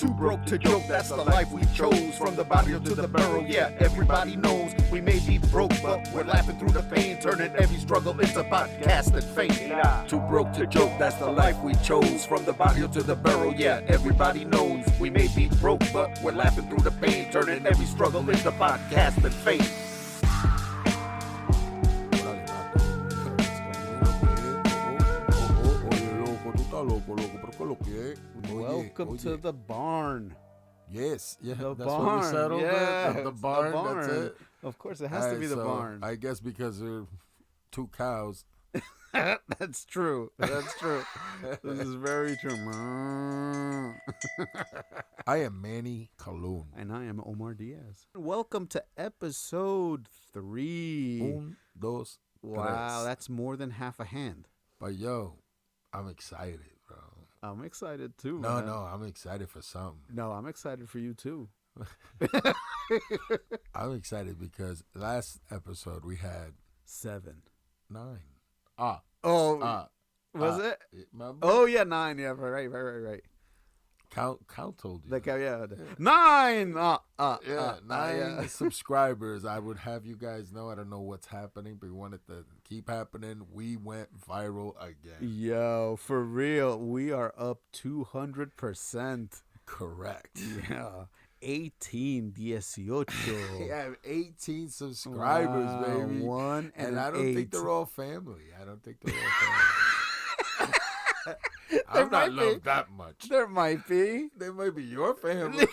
Too broke to joke, that's the life we chose. From the barrio to the barrel, yeah, everybody knows. We may be broke, but we're laughing through the pain, turning every struggle into podcast and fame. Too broke to joke, that's the life we chose. From the barrio to the barrel, yeah, everybody knows. We may be broke, but we're laughing through the pain, turning every struggle into podcast and fame. Welcome to the barn. Yes, yeah, The that's barn. what we settled. Yeah, the barn. the barn. That's it. Of course, it has to be the barn. I guess because there are two cows. That's true. That's true. This is very true. I am Manny Calhoun. And I am Omar Diaz. Welcome to episode 3. Un, dos, Wow, tres. that's more than half a hand. But yo, I'm excited, bro. I'm excited too. No, man. I'm excited for something. No, I'm excited for you too. I'm excited because last episode we had 7. 9. Was it? Remember? Oh yeah, 9. Yeah, right. Count told you. Like, that. yeah, 9. 9 subscribers. I would have you guys know. I don't know what's happening, but we want it to keep happening. We went viral again. Yo, for real, we are up 200%. Correct. Yeah, 18. We have 18 subscribers, Wow, baby. 1 and I don't 8. think they're all family. I'm not loved that much. There might be. They might be your family.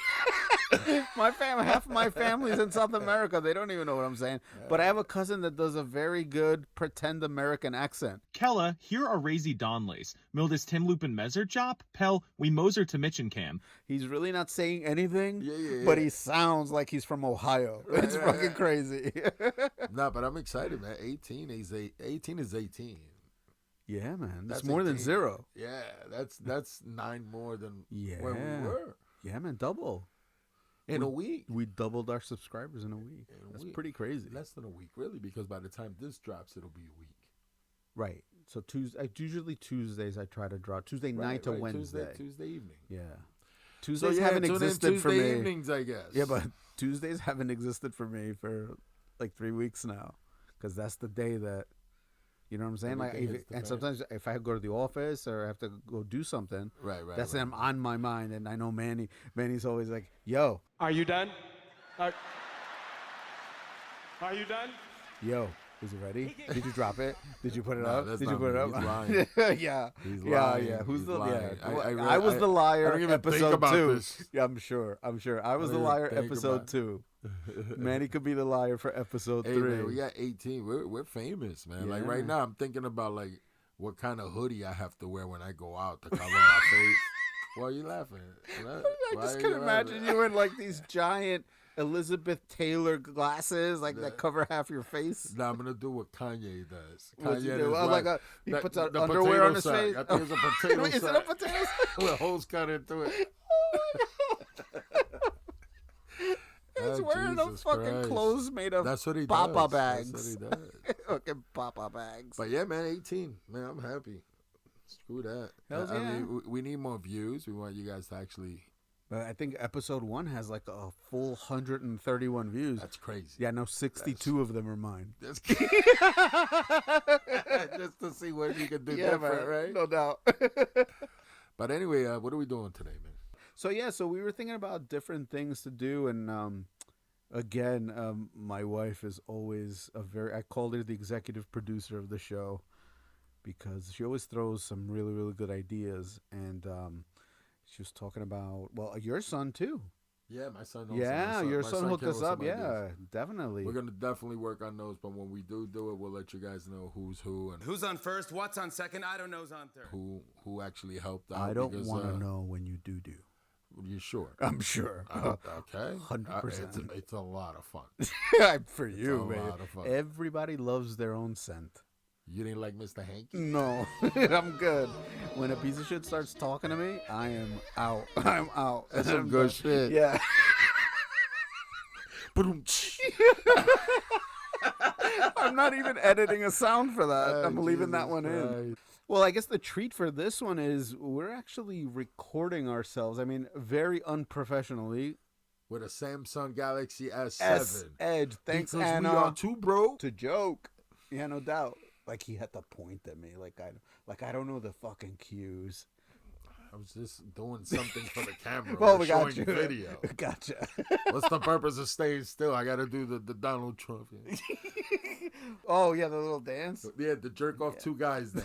Half of my family's in South America. They don't even know what I'm saying. But I have a cousin that does a very good pretend American accent. Kella, here are Razy Donleys. Mildis Tim Lupin Mezer Jop, Pel, we Moser to Michincam. He's really not saying anything, Yeah. but he sounds like he's from Ohio. It's fucking crazy. No, but I'm excited, man. 18 is 18. Yeah, man. That's That's more than 18. 0. Yeah, that's 9 more than Yeah. where we were Yeah, man. Double. in a week. We doubled our subscribers in a week. That's pretty crazy. Less than a week, really, because by the time this drops, it'll be a week. Right. So usually Tuesdays I try to draw. Tuesday night to Wednesday. Tuesday evening. Yeah. So Tuesdays yeah, haven't tune in existed for Tuesday me. evenings, I guess. Yeah, but Tuesdays haven't existed for me for like 3 weeks now, because that's the day that, you know what I'm saying? Like, Everything hits the fan. sometimes if I go to the office or I have to go do something, right. that's right. on my mind. And I know Manny's always like, "Yo, Are you done? Are you done? yo, is it ready? Did you drop it? Did you put it No, up? that's Did you not put it me. up? He's lying. Yeah. He's Yeah, lying. yeah. Who's He's the lying. yeah? I was the liar. I don't even think episode about 2. this. Yeah, I'm sure. I was the don't even liar. think Episode about 2. Manny could be the liar for episode 3. Hey, man, we got 18. We're famous, man. Like Yeah. right now, I'm thinking about like what kind of hoodie I have to wear when I go out to cover my face. Why are you laughing? I just can imagine you in like these giant Elizabeth Taylor glasses, like that cover half your face. No, I'm gonna do what Kanye does. What's he Kanye do? is Oh, like he puts on underwear on his sack. face. I think it's a potato Is it sack. a potato sack? With holes cut into it. He's Oh, wearing a Jesus fucking Christ. clothes made of That's what he Papa does. bags. That's what he does. Fucking Papa bags. But yeah, man, 18. Man, I'm happy. Screw that. Hells I yeah. mean, we need more views. We want you guys to actually. But I think episode 1 has like a full 131 views. That's crazy. Yeah, no, 62 of them are mine. That's just to see what you can do Yeah, different, man, right? no doubt. But anyway, what are we doing today, man? So we were thinking about different things to do, and again, my wife is always I called her the executive producer of the show, because she always throws some really, really good ideas, and she was talking about, well, your son too. Yeah, my son. Also, Yeah, your my son hooked came us with some up. Yeah, ideas. definitely. We're gonna definitely work on those, but when we do it, we'll let you guys know who's who and Who's on first? What's on second? I don't know who's on third. who actually helped out. I don't because, want to know when you do. You sure? I'm sure. Okay. 100%. It's a lot of fun. For you, a man. lot of fun. Everybody loves their own scent. You didn't like Mr. Hanky? No, I'm good. When a piece of shit starts talking to me, I am out. I'm out. That's some good shit. Yeah. I'm not even editing a sound for that. I'm leaving that Jesus one in. Christ. Well, I guess the treat for this one is we're actually recording ourselves. I mean, very unprofessionally. With a Samsung Galaxy S7. Edge. Thanks, because Anna. we are too broke. To joke. Yeah, no doubt. Like he had to point at me. Like I don't know the fucking cues. I was just doing something for the camera. Well, We're we got showing you. video. Gotcha. What's the purpose of staying still? I got to do the Donald Trump. Yeah. Oh, yeah, the little dance. Yeah, the jerk off two guys then.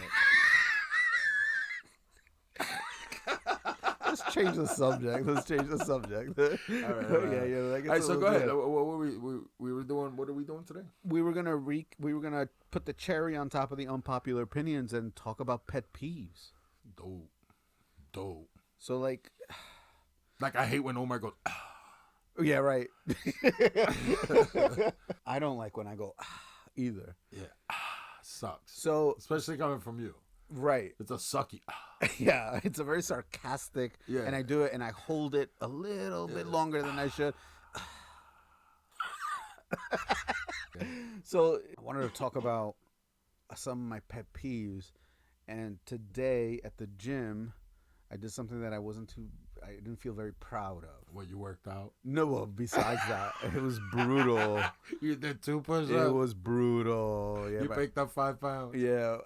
Let's change the subject. All right. All right, so go ahead. What were we were doing? What are we doing today? We were gonna put the cherry on top of the unpopular opinions and talk about pet peeves. Dope. So like I hate when Omar goes. Yeah, right. I don't like when I go either. Yeah, sucks. So especially coming from you. Right. It's a sucky. Yeah, it's a very sarcastic. Yeah. And I do it and I hold it a little bit longer than I should. So I wanted to talk about some of my pet peeves. And today at the gym, I did something that I didn't feel very proud of. What, you worked out? No, well, besides that, it was brutal. You did 2 push-ups? It was brutal. Yeah, you picked up 5 pounds? Yeah.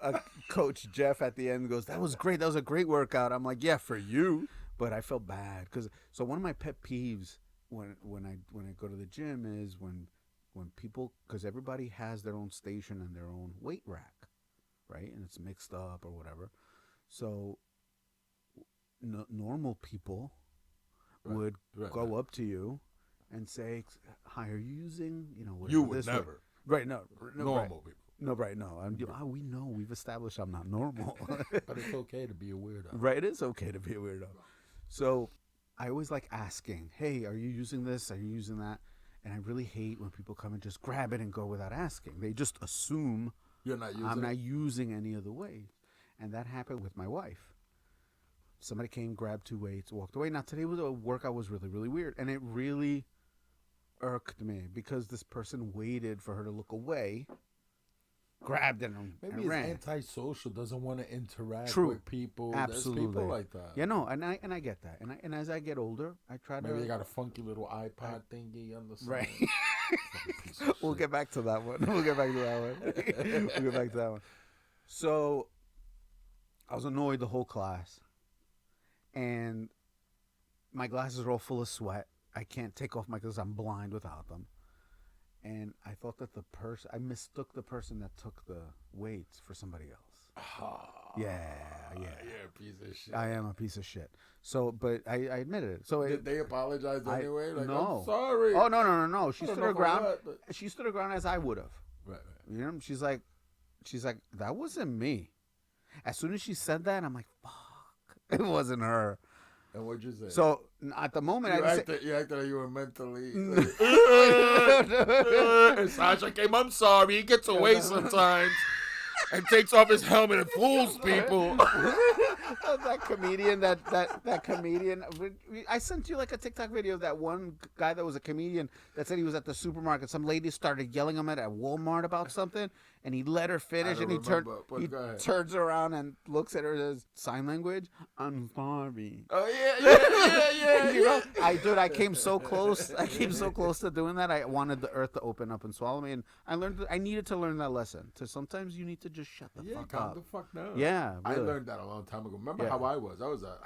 Coach Jeff at the end goes, that was great. That was a great workout. I'm like, yeah, for you. But I felt bad. So one of my pet peeves when I go to the gym is when people, because everybody has their own station and their own weight rack, right? And it's mixed up or whatever. So normal people would go up to you and say, "Hi, are you using You would never, right? No, normal people. No, right? No, we know we've established I'm not normal, but it's okay to be a weirdo, right? It is okay to be a weirdo. So I always like asking, "Hey, are you using this? Are you using that?" And I really hate when people come and just grab it and go without asking. They just assume you're not using I'm not using any of the weights, and that happened with my wife. Somebody came, grabbed 2 weights, walked away. Now, today was a workout was really, really weird. And it really irked me because this person waited for her to look away, grabbed it, and maybe ran. It's antisocial, doesn't want to interact True. with people. Absolutely. There's people like that. Yeah, no, and I get that. And as I get older, I try to... Maybe they got a funky little iPod thingy on the side. Right. We'll get back to that one. We'll get back to that one. So, I was annoyed the whole class. And my glasses are all full of sweat. I can't take off my glasses. I'm blind without them. And I thought that I mistook the person that took the weights for somebody else. Yeah. You're a piece of shit. I am a piece of shit. So, but I admitted it. So did they apologize anyway? No. I'm sorry. Oh, no. She I don't stood know her ground. what, but- She stood her ground as I would have. Right. You know, she's like, that wasn't me. As soon as she said that, I'm like, fuck. It wasn't her. And what'd you say? So at the moment, you I acted like you were mentally. Sasha came. I'm sorry. He gets away sometimes and takes off his helmet and fools people. that comedian. I sent you like a TikTok video of that one guy that was a comedian that said he was at the supermarket. Some lady started yelling at him at Walmart about something, and he let her finish, and he turns around and looks at her as sign language. I'm sorry. Oh yeah. You know, I came so close. I came so close to doing that. I wanted the earth to open up and swallow me, and I needed to learn that lesson. So sometimes you need to just shut the fuck calm up. the fuck down. Yeah, I really. learned that a long time ago. Remember how I was? I was a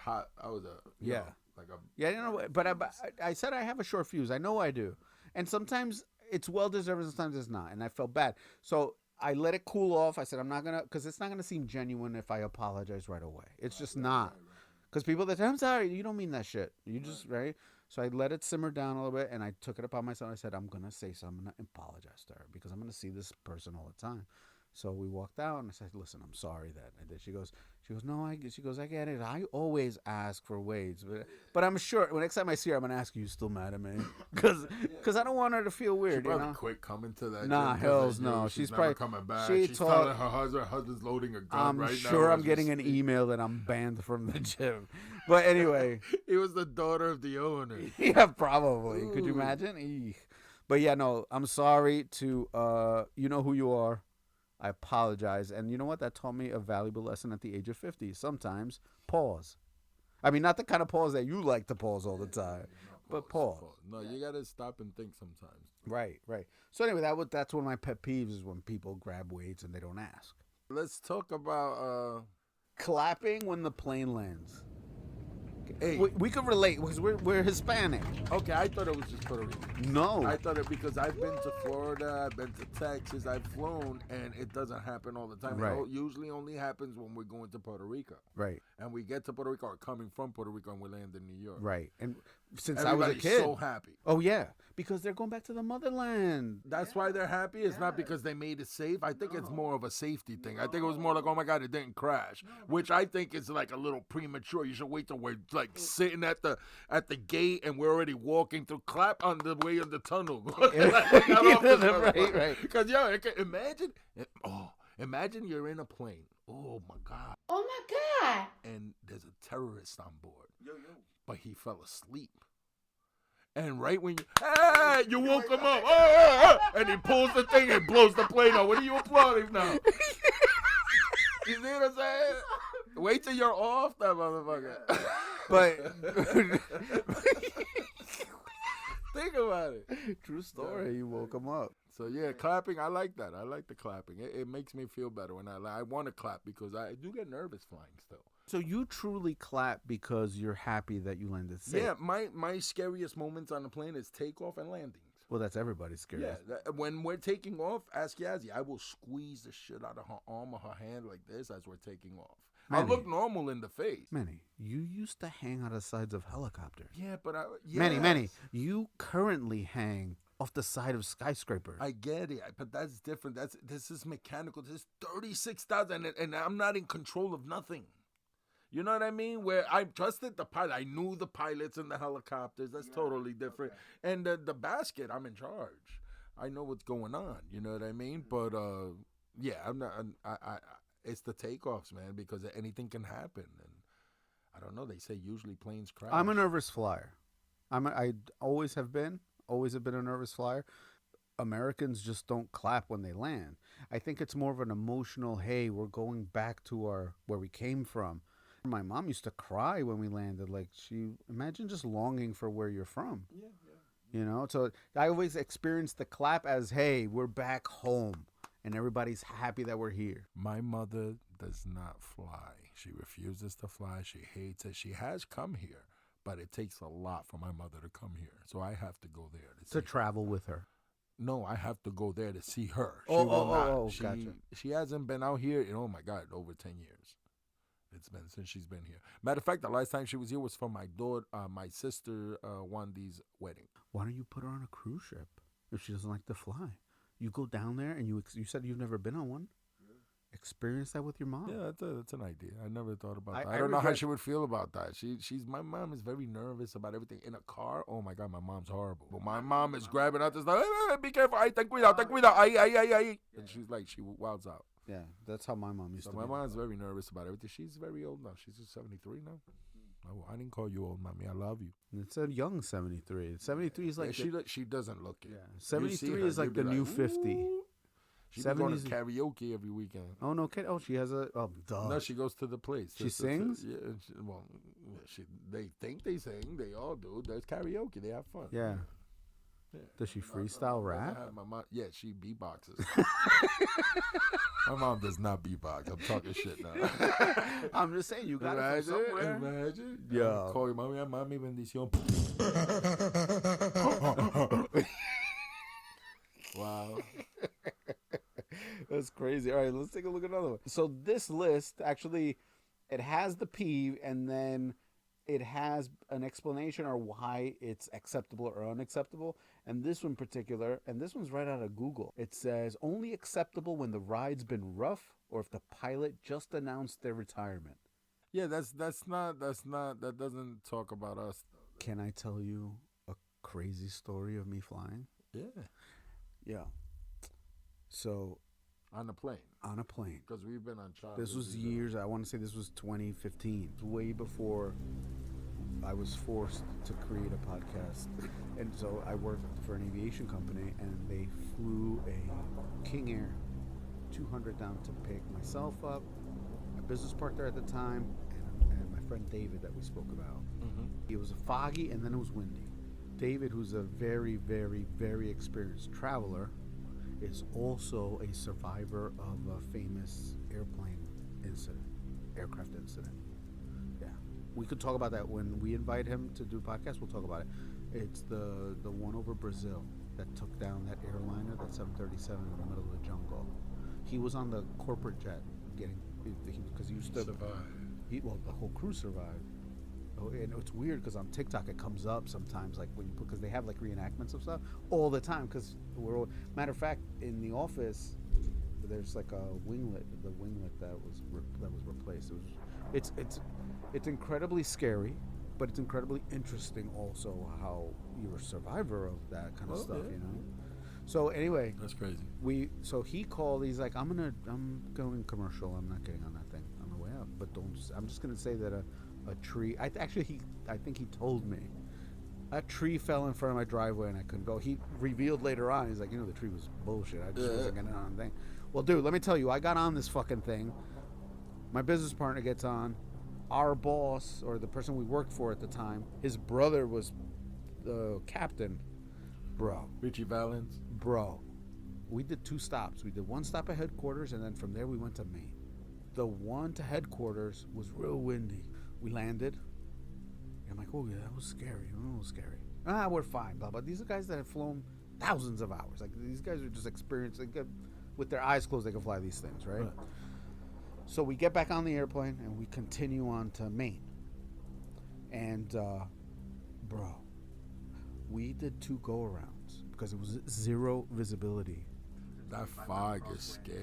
you know, like a yeah. You know, but I said I have a short fuse. I know I do, and sometimes it's well deserved, and sometimes it's not, and I felt bad. So I let it cool off. I said I'm not gonna, because it's not gonna seem genuine if I apologize right away. It's just not. Because people that say, I'm sorry, you don't mean that shit. You just, right? So I let it simmer down a little bit, and I took it upon myself. I said, I'm going to say something. I'm going to apologize to her because I'm going to see this person all the time. So we walked out, and I said, listen, I'm sorry that I did. She goes, no, I get it. I always ask for weights. But I'm sure, next time I see her, I'm going to ask you still mad at me? Because I don't want her to feel weird, she probably quit coming to that. Nah, hells no. She's probably coming back. She's telling her husband's loading a gun right now. I'm sure I'm getting an email that I'm banned from the gym. But anyway. He was the daughter of the owner. Yeah, probably. Ooh. Could you imagine? Eek. But yeah, no, I'm sorry to you know who you are. I apologize. And you know what? That taught me a valuable lesson at the age of 50. Sometimes pause. I mean, not the kind of pause that you like to pause all the time, but pause. No, you gotta stop and think sometimes. Right, right. So anyway, that's one of my pet peeves is when people grab weights and they don't ask. Let's talk about Clapping when the plane lands. Hey. We can relate because we're Hispanic. Okay, I thought it was just Puerto Rico. No. I thought it because I've been to Florida, I've been to Texas, I've flown, and it doesn't happen all the time. Right. It usually only happens when we're going to Puerto Rico. Right. And we get to Puerto Rico or coming from Puerto Rico and we land in New York. Right. And since Everybody's I was a kid. so happy. Oh, yeah. Because they're going back to the motherland. That's why they're happy. It's not because they made it safe. I think it's more of a safety thing. I think it was more like, oh my God, it didn't crash, which I think is like a little premature. You should wait till we're like sitting at the gate and we're already walking through. Clap on the way in the tunnel. Right. Because imagine you're in a plane. Oh my God. Oh my God. And there's a terrorist on board. But he fell asleep. And right when you woke him up, and he pulls the thing and blows the plane out. What are you applauding now? You see what I'm saying? Wait till you're off that motherfucker. But think about it. True story. You woke them up. So yeah, clapping. I like that. I like the clapping. It makes me feel better when I want to clap because I do get nervous flying still. So you truly clap because you're happy that you landed safe. Yeah, my scariest moments on the plane is takeoff and landings. Well, that's everybody's scariest. Yeah, when we're taking off, ask Yazzie, I will squeeze the shit out of her arm or her hand like this as we're taking off. Manny, I look normal in the face. Manny, you used to hang out of sides of helicopters. Yeah, but Manny, you currently hang off the side of skyscrapers. I get it, but that's different. This is mechanical. This is 36,000, and I'm not in control of nothing. You know what I mean? Where I trusted the pilot. I knew the pilots in the helicopters. That's totally different. Okay. And the basket, I'm in charge. I know what's going on. You know what I mean? But yeah, I'm not. It's the takeoffs, man, because anything can happen. And I don't know. They say usually planes crash. I'm a nervous flyer. I always have been. Always have been a nervous flyer. Americans just don't clap when they land. I think it's more of an emotional. Hey, we're going back to where we came from. My mom used to cry when we landed. Like imagine just longing for where you're from. Yeah. You know, so I always experienced the clap as, hey, we're back home, and everybody's happy that we're here. My mother does not fly. She refuses to fly. She hates it. She has come here, but it takes a lot for my mother to come here. So I have to go there to travel with her. No, I have to go there to see her. Gotcha. She hasn't been out here in, oh my God, over 10 years. It's been since she's been here. Matter of fact, the last time she was here was for my daughter, my sister Wandy's wedding. Why don't you put her on a cruise ship if she doesn't like to fly? You go down there and you said you've never been on one. Yeah. Experience that with your mom. Yeah, that's an idea. I never thought about that. I don't know how she would feel about that. My mom is very nervous about everything in a car. Oh my God, my mom's horrible. But my mom is grabbing out this stuff. Hey, be careful! Ay, ten cuidado. Ay. And she's like, she wilds out. Yeah, that's how my mom used to be. My mom's very nervous about everything. She's very old now. She's just 73 now. Oh, I didn't call you old, mommy. I love you. It's a young 73. 73 is like... Yeah, she doesn't look it. Yeah, 73 is like the new 50. She's going to karaoke every weekend. Oh, no kidding. Oh, she has a... Oh, duh. No, she goes to the place. She sings? Yeah. They think they sing. They all do. There's karaoke. They have fun. Yeah. Yeah. Does she freestyle rap? My mom, yeah, she beatboxes. My mom does not beatbox. I'm talking shit now. I'm just saying, you got it from somewhere. Imagine. Yeah. Call your mommy. Mommy bendición. Wow. That's crazy. All right, let's take a look at another one. So this list, actually, it has the peeve, and then it has an explanation or why it's acceptable or unacceptable. And this one in particular, and this one's right out of Google. It says only acceptable when the ride's been rough or if the pilot just announced their retirement. Yeah, that doesn't talk about us. Can I tell you a crazy story of me flying? Yeah. Yeah. So on a plane. Because we've been on charter. This was years. I want to say this was 2015. Way before I was forced to create a podcast, and so I worked for an aviation company, and they flew a King Air 200 down to pick myself up, my business partner at the time, and my friend David that we spoke about. It was foggy, and then it was windy. David, who's a very, very, very experienced traveler, is also a survivor of a famous aircraft incident. Yeah, we could talk about that when we invite him to do podcasts. We'll talk about it. It's the one over Brazil that took down that airliner, that 737 in the middle of the jungle. He was on the corporate jet, because he used to survive. Well, the whole crew survived. Oh, and it's weird because on TikTok it comes up sometimes, like when you put, because they have like reenactments of stuff all the time. Because matter of fact, in the office, there's like a winglet, the winglet that was replaced. It's incredibly scary, but it's incredibly interesting also how you're a survivor of that kind of stuff, you know. So anyway, That's crazy. So he called. He's like, I'm going commercial. I'm not getting on that thing on the way out. But I'm just gonna say that a tree. I think he told me a tree fell in front of my driveway and I couldn't go. He revealed later on. He's like, the tree was bullshit. I just wasn't getting on the thing. Well, dude, let me tell you, I got on this fucking thing. My business partner gets on. Our boss, or the person we worked for at the time, his brother was the captain. Bro. Richie Valens. Bro. We did 2 stops. We did 1 stop at headquarters, and then from there we went to Maine. The one to headquarters was real windy. We landed. I'm like, oh, yeah, that was scary. Oh, it was scary. We're fine, blah, blah. These are guys that have flown thousands of hours. Like, these guys are just experienced. With their eyes closed, they can fly these things, right? So we get back on the airplane, and we continue on to Maine. And, bro, we did 2 go-arounds because it was 0 visibility. That fog is scary.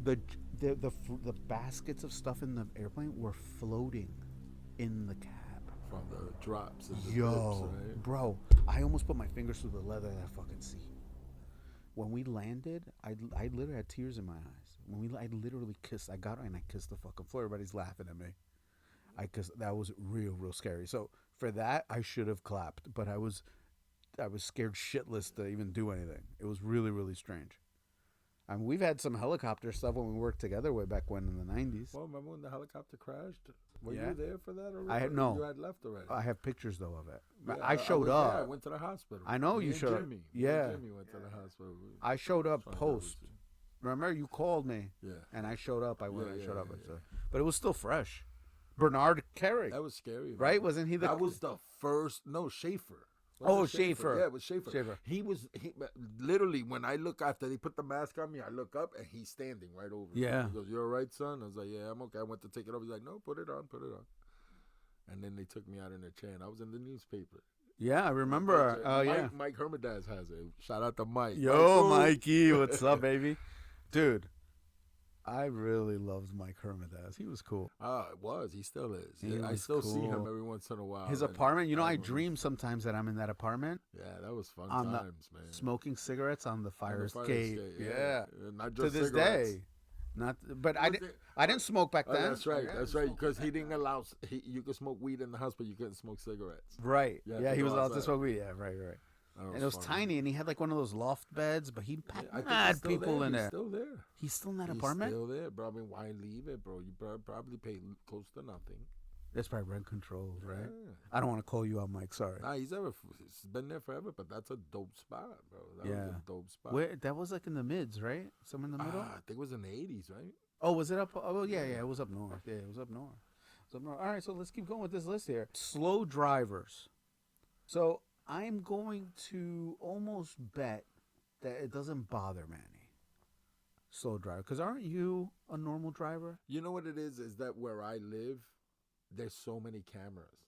The baskets of stuff in the airplane were floating in the cab. From the drops and the Yo, dips, right? bro, I almost put my fingers through the leather of that fucking seat. When we landed, I literally had tears in my eyes. I literally kissed. I got and I kissed the fucking floor. Everybody's laughing at me. That was real scary. So for that, I should have clapped, but I was scared shitless to even do anything. It was really, really strange. I mean, we've had some helicopter stuff when we worked together way back when in the 90s. Well, remember when the helicopter crashed? Were Yeah. you there for that already? I had no. You had left already. I have pictures though of it. Yeah, I showed was up. there. I went to the hospital. I know Me you and showed up. Jimmy. Yeah. Me and Jimmy went to the hospital. I showed up Trying to go with post. you. Remember, you called me. Yeah. And I showed up. I went. Yeah, I showed yeah, up. yeah. But it was still fresh. Bernard Carrick, That was scary. Man. right? Wasn't he the? That was the first. No, Schaefer. Oh, Schaefer. Yeah, it was Schaefer. Schaefer. He literally, when I look after they put the mask on me, I look up and he's standing right over me. Yeah. He goes, "You all right, son?" I was like, "Yeah, I'm okay." I went to take it off. He's like, "No, put it on, put it on." And then they took me out in their chair. And I was in the newspaper. Yeah, I remember. Oh yeah. Mike Hermidaz has it. Shout out to Mike. Yo, Mikey, what's up, baby? Dude, I really loved Mike Hermidaz. He was cool. It was. He still is. He I was still see him cool. every once in a while. His and apartment. You know, I was- dream sometimes that I'm in that apartment, Yeah, that was fun On the times, man. smoking cigarettes on the fire On the fire escape. escape, Yeah. Not To just this cigarettes. day. Not, but Was it- I didn't smoke back Oh, then. that's right. Yeah. That's right. Because he didn't allow. You could smoke weed in the house, but you couldn't smoke cigarettes. Right. Yeah, Yeah, to he go was allowed to outside. smoke weed. Yeah, right. That And it was funny. tiny, and he had like one of those loft beds, but he Yeah, packed I think mad he's still people there. in He's there. still there. He's still in that He's apartment? still there, bro. I mean, why leave it, bro? You probably pay close to nothing. That's probably rent controlled, right? Yeah. I don't want to call you out, Mike. Sorry. Nah, he's been there forever, but that's a dope spot, bro. That was Yeah. a dope spot. Where that was like in the mids, right? Somewhere in the middle. I think it was in the 80s, right? Oh, was it up? Oh, yeah. It was up north. Yeah, it was up north. All right, so let's keep going with this list here. Slow drivers. So I'm going to almost bet that it doesn't bother Manny. Slow driver, because aren't you a normal driver? You know what it is? Is that where I live, there's so many cameras.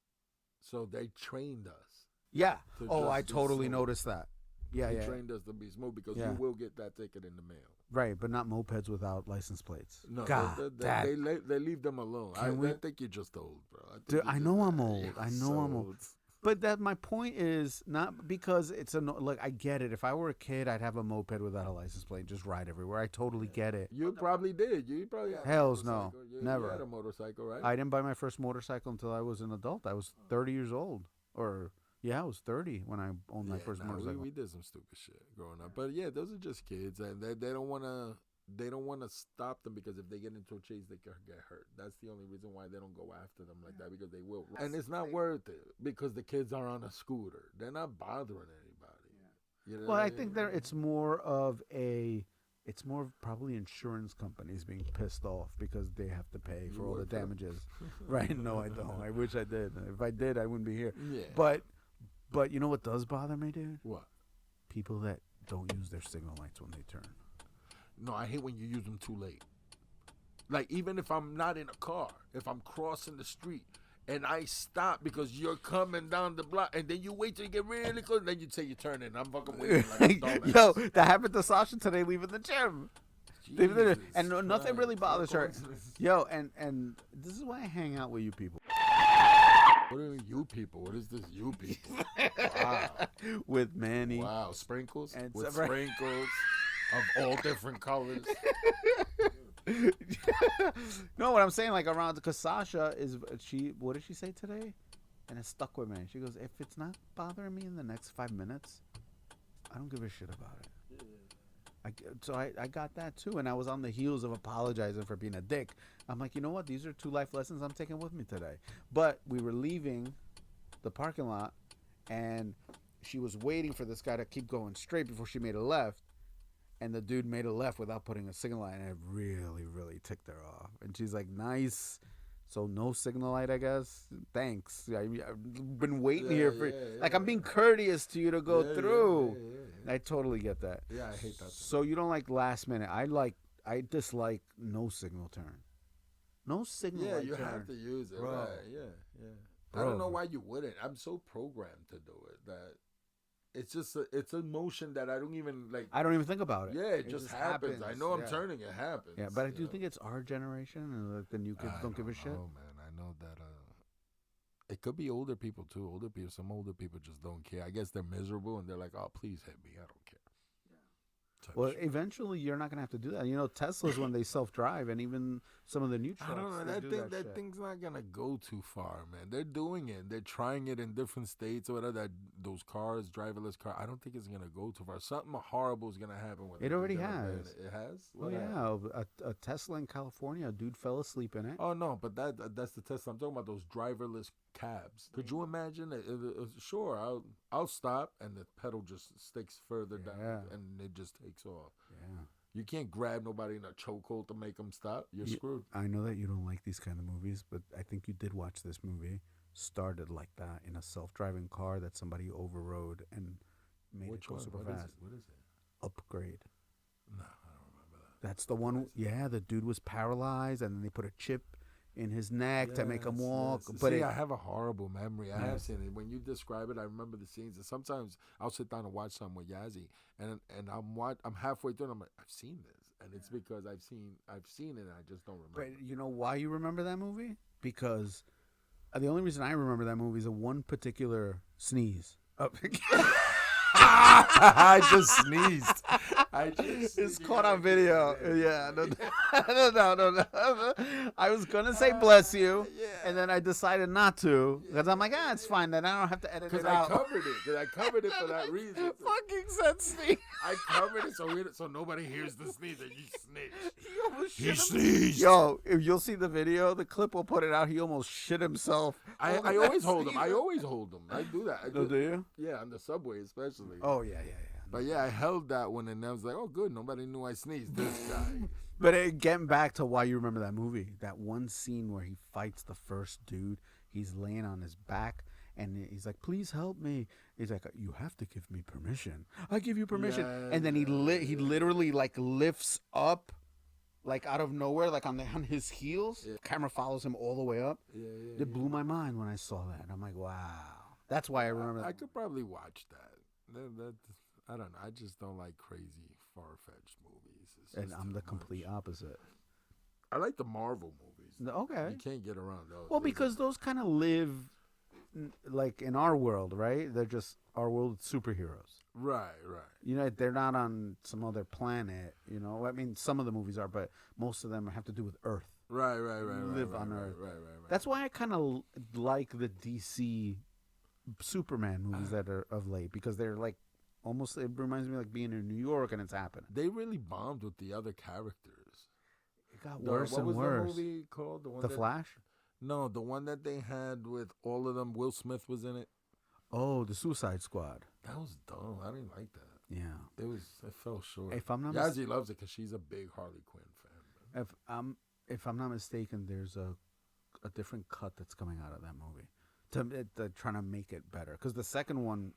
So they trained us. Yeah. To Oh, just I be totally slow. noticed that. Yeah, They yeah. trained us to be smooth because Yeah. you will get that ticket in the mail. Right, but not mopeds without license plates. No, God, they leave them alone. I Can we- think you're just old, bro. think Dude, you're I just- know I'm old. You're I know so I'm old. But that my point is not because it's like I get it. If I were a kid, I'd have a moped without a license plate, just ride everywhere. I totally get it. You probably did. You probably had a Hells no. motorcycle. You Never. had a motorcycle, right? I didn't buy my first motorcycle until I was an adult. I was 30 years old. I was 30 when I owned my first motorcycle. We did some stupid shit growing up, but yeah, those are just kids, and they don't want to stop them because if they get into a chase, they can get hurt. That's the only reason why they don't go after them like that, because they will. And it's not worth it because the kids are on a scooter. They're not bothering anybody. You know Well, I think it's more of probably insurance companies being pissed off because they have to pay for all the damages. Right? No, I don't. I wish I did. If I did, I wouldn't be here. Yeah. But you know what does bother me, dude? What? People that don't use their signal lights when they turn. No, I hate when you use them too late. Like, even if I'm not in a car, if I'm crossing the street and I stop because you're coming down the block, and then you wait till you get really close, and then you say you're turning. I'm fucking waiting like a dumbass. Yo, that happened to Sasha today leaving the gym. Jesus And nothing Christ. really bothers her. Yo, and this is why I hang out with you people. What are you people? What is this you people? Wow. With Manny. Wow, sprinkles? And with some- sprinkles of all different colors. No, what I'm saying, like around, because Sasha what did she say today? And it stuck with me. She goes, if it's not bothering me in the next 5 minutes, I don't give a shit about it. So I got that too, and I was on the heels of apologizing for being a dick. I'm like, you know what? These are 2 life lessons I'm taking with me today. But we were leaving the parking lot, and she was waiting for this guy to keep going straight before she made a left, and the dude made a left without putting a signal light, and it really, really ticked her off. And she's like, nice. So no signal light, I guess. Thanks. I've been waiting here for I'm being courteous to you to go through. I totally get that. Yeah, I hate that. So you don't like last minute. I dislike no signal turn. No signal light you turn. have to use it. Bro. Right. Yeah. I Bro. don't know why you wouldn't. I'm so programmed to do it that it's just it's a motion that I don't even like. I don't even think about it. Yeah, it just happens. I know I'm turning. It happens. Yeah, but I do think it's our generation, and like the new kids don't give a shit. Oh man, I know that. It could be older people too. Some older people just don't care. I guess they're miserable and they're like, "Oh, please hit me. I don't care." Well, eventually you're not gonna have to do that. You know, Teslas when they self-drive, and even some of the new trucks. I don't know. they do That thing's not gonna go too far, man. They're doing it. They're trying it in different states or whatever. Those cars, driverless car. I don't think it's gonna go too far. Something horrible is gonna happen with it. It already has. It has. Oh yeah, a Tesla in California. A dude fell asleep in it. Oh no, but that's the Tesla. I'm talking about those driverless cabs. Could you imagine? Sure, I'll stop and the pedal just sticks further down and it just takes off. Yeah. You can't grab nobody in a chokehold to make them stop. You're screwed. I know that you don't like these kind of movies, but I think you did watch this movie. Started like that in a self-driving car that somebody overrode and made it go super fast. What is it? Upgrade. No, I don't remember that. That's the one. Yeah, the dude was paralyzed, and then they put a chip in his neck to make him walk. Yes. But See, I have a horrible memory. I have seen it. When you describe it, I remember the scenes. And sometimes I'll sit down and watch something with Yazzie, and I'm halfway through, and I'm like, I've seen this, and it's because I've seen it, and I just don't remember. But you know why you remember that movie? Because the only reason I remember that movie is a one particular sneeze. I just sneezed. It's caught on video. Yeah, no. I was gonna say bless you, and then I decided not to because I'm like, it's fine. Then I don't have to edit it out. Because I covered it for that reason. Fucking said sneeze. I covered it so nobody hears the sneeze and you snitch. He almost He shit sneezed. Yo, if you'll see the video, the clip will put it out. He almost shit himself. I always hold them. I do that. Do you? Yeah, on the subway especially. Oh yeah. But yeah, I held that one and I was like, oh good, nobody knew I sneezed. This guy. But getting back to why you remember that movie, that one scene where he fights the first dude, he's laying on his back and he's like, please help me. He's like, you have to give me permission. I give you permission. Yeah, and then he literally like lifts up like out of nowhere, like on his heels. Yeah. Camera follows him all the way up. It blew my mind when I saw that. I'm like, wow. That's why I remember that. I could probably watch that. I don't know. I just don't like crazy, far-fetched movies. And I'm the complete opposite. I like the Marvel movies. Okay. You can't get around those. Well, because those kind of live like in our world, right? They're just our world superheroes. Right. You know, they're not on some other planet, you know? I mean, some of the movies are, but most of them have to do with Earth. live on Earth. Right. That's why I kind of like the DC Superman movies that are of late, because they're like almost. It reminds me of like being in New York and it's happening. They really bombed with the other characters. It got worse and worse. What was the movie called? The Flash? No, the one that they had with all of them. Will Smith was in it. Oh, the Suicide Squad. That was dumb. I didn't like that. Yeah. It fell short. If I'm not Yazzie loves it because she's a big Harley Quinn fan. if I'm not mistaken, there's a different cut that's coming out of that movie. They're trying to make it better, because the second one,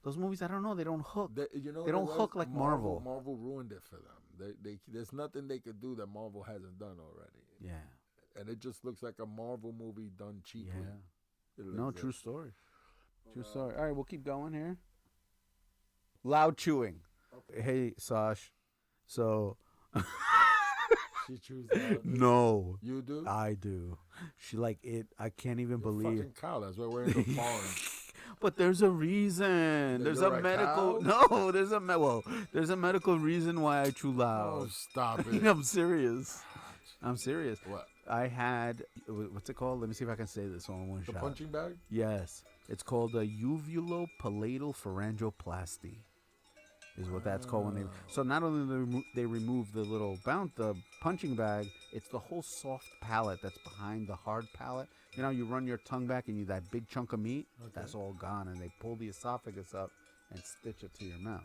those movies, I don't know, they don't hook. They don't hook like Marvel. Marvel ruined it for them. There's nothing they could do that Marvel hasn't done already. Yeah. And it just looks like a Marvel movie done cheaply. Yeah. No, true story. True story. All right, we'll keep going here. Loud chewing. Okay. Hey, Sash. So. She chews loud. No. You do? I do. She like it. I can't even believe. Fucking cow. That's why we're in the farm. But there's a reason. There's a medical. Cow? No, there's a medical reason why I chew loud. Oh, stop it. I'm serious. I'm serious. What? I had, what's it called? Let me see if I can say this all in one shot. The punching bag? Yes. It's called a uvulopalatal pharyngoplasty. Is what that's called when they. So not only do they remove the little the punching bag, it's the whole soft palate that's behind the hard palate. You know, you run your tongue back and that big chunk of meat, that's all gone, and they pull the esophagus up and stitch it to your mouth.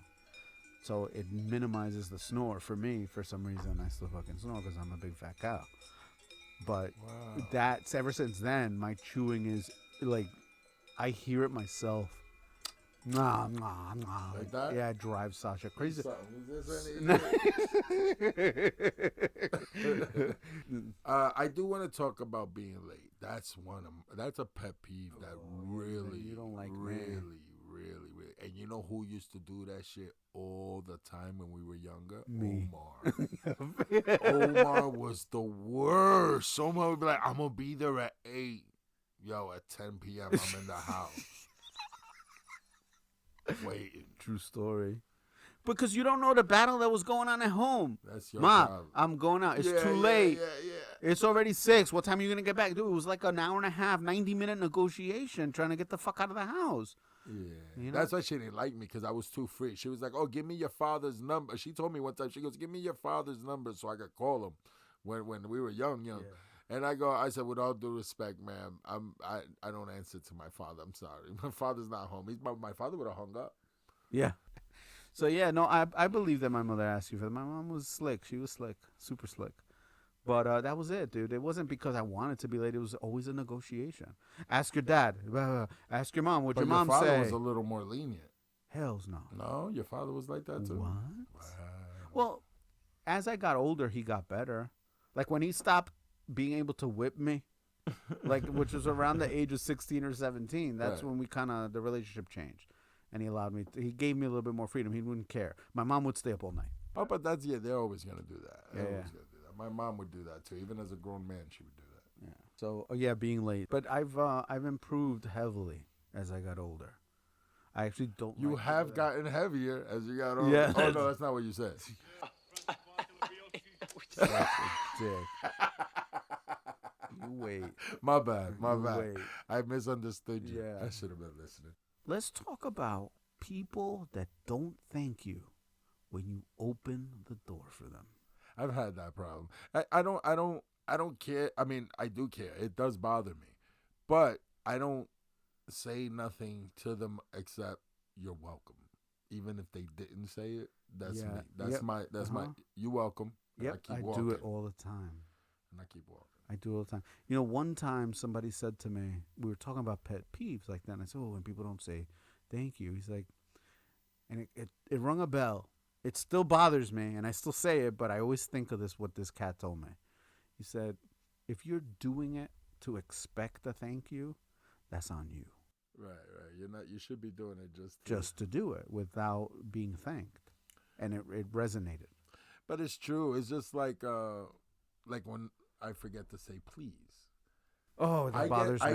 So it minimizes the snore. For me, for some reason, I still fucking snore because I'm a big fat cow. But that's ever since then, my chewing is like, I hear it myself. Nah. Like that? Yeah, it drives Sasha crazy. I do want to talk about being late. That's a pet peeve that really, you don't like, really. And you know who used to do that shit all the time when we were younger? Me. Omar. Omar was the worst. Omar would be like, I'm gonna be there at 8. Yo, at 10 p.m. I'm in the house. Waiting. True story. Because you don't know the battle that was going on at home. That's your Ma, problem. I'm going out. It's too late. Yeah. It's already 6. What time are you going to get back? Dude, it was like an hour and a half, 90-minute negotiation trying to get the fuck out of the house. Yeah. You know? That's why she didn't like me, because I was too free. She was like, oh, give me your father's number. She told me one time, she goes, give me your father's number so I could call him when we were young. Yeah. And I said, with all due respect, ma'am, I don't answer to my father. I'm sorry. My father's not home. My father would have hung up. Yeah. So, yeah, no, I believe that my mother asked you for that. My mom was slick. She was slick. Super slick. But that was it, dude. It wasn't because I wanted to be late. It was always a negotiation. Ask your dad. Ask your mom. What'd your mom say? Your father was a little more lenient. Hells no. No? Your father was like that, too? What? Wow. Well, as I got older, he got better. Like, when he stopped being able to whip me, like, which was around the age of 16 or 17, that's when we the relationship changed. And he gave me a little bit more freedom. He wouldn't care. My mom would stay up all night. Oh, but they're always going to do that. Yeah. Gonna do that. My mom would do that, too. Even as a grown man, she would do that. Yeah. So, being late. But I've improved heavily as I got older. I actually don't You like have gotten heavier as you got older. Yeah. Oh, no, that's not what you said. Such a dick. You wait. My bad. Wait. I misunderstood you. Yeah. I should have been listening. Let's talk about people that don't thank you when you open the door for them. I've had that problem. I don't care. I mean, I do care. It does bother me. But I don't say nothing to them except you're welcome. Even if they didn't say it, that's me. That's my you're welcome. Yep, I do it all the time. And I keep walking. I do it all the time. You know, one time somebody said to me, we were talking about pet peeves like that, and I said, when people don't say thank you, he's like, and it rung a bell. It still bothers me, and I still say it, but I always think of what this cat told me. He said, if you're doing it to expect a thank you, that's on you. Right. You should be doing it just to do it without being thanked. And it resonated. But it's true. It's just like when I forget to say please. Oh, that bothers me.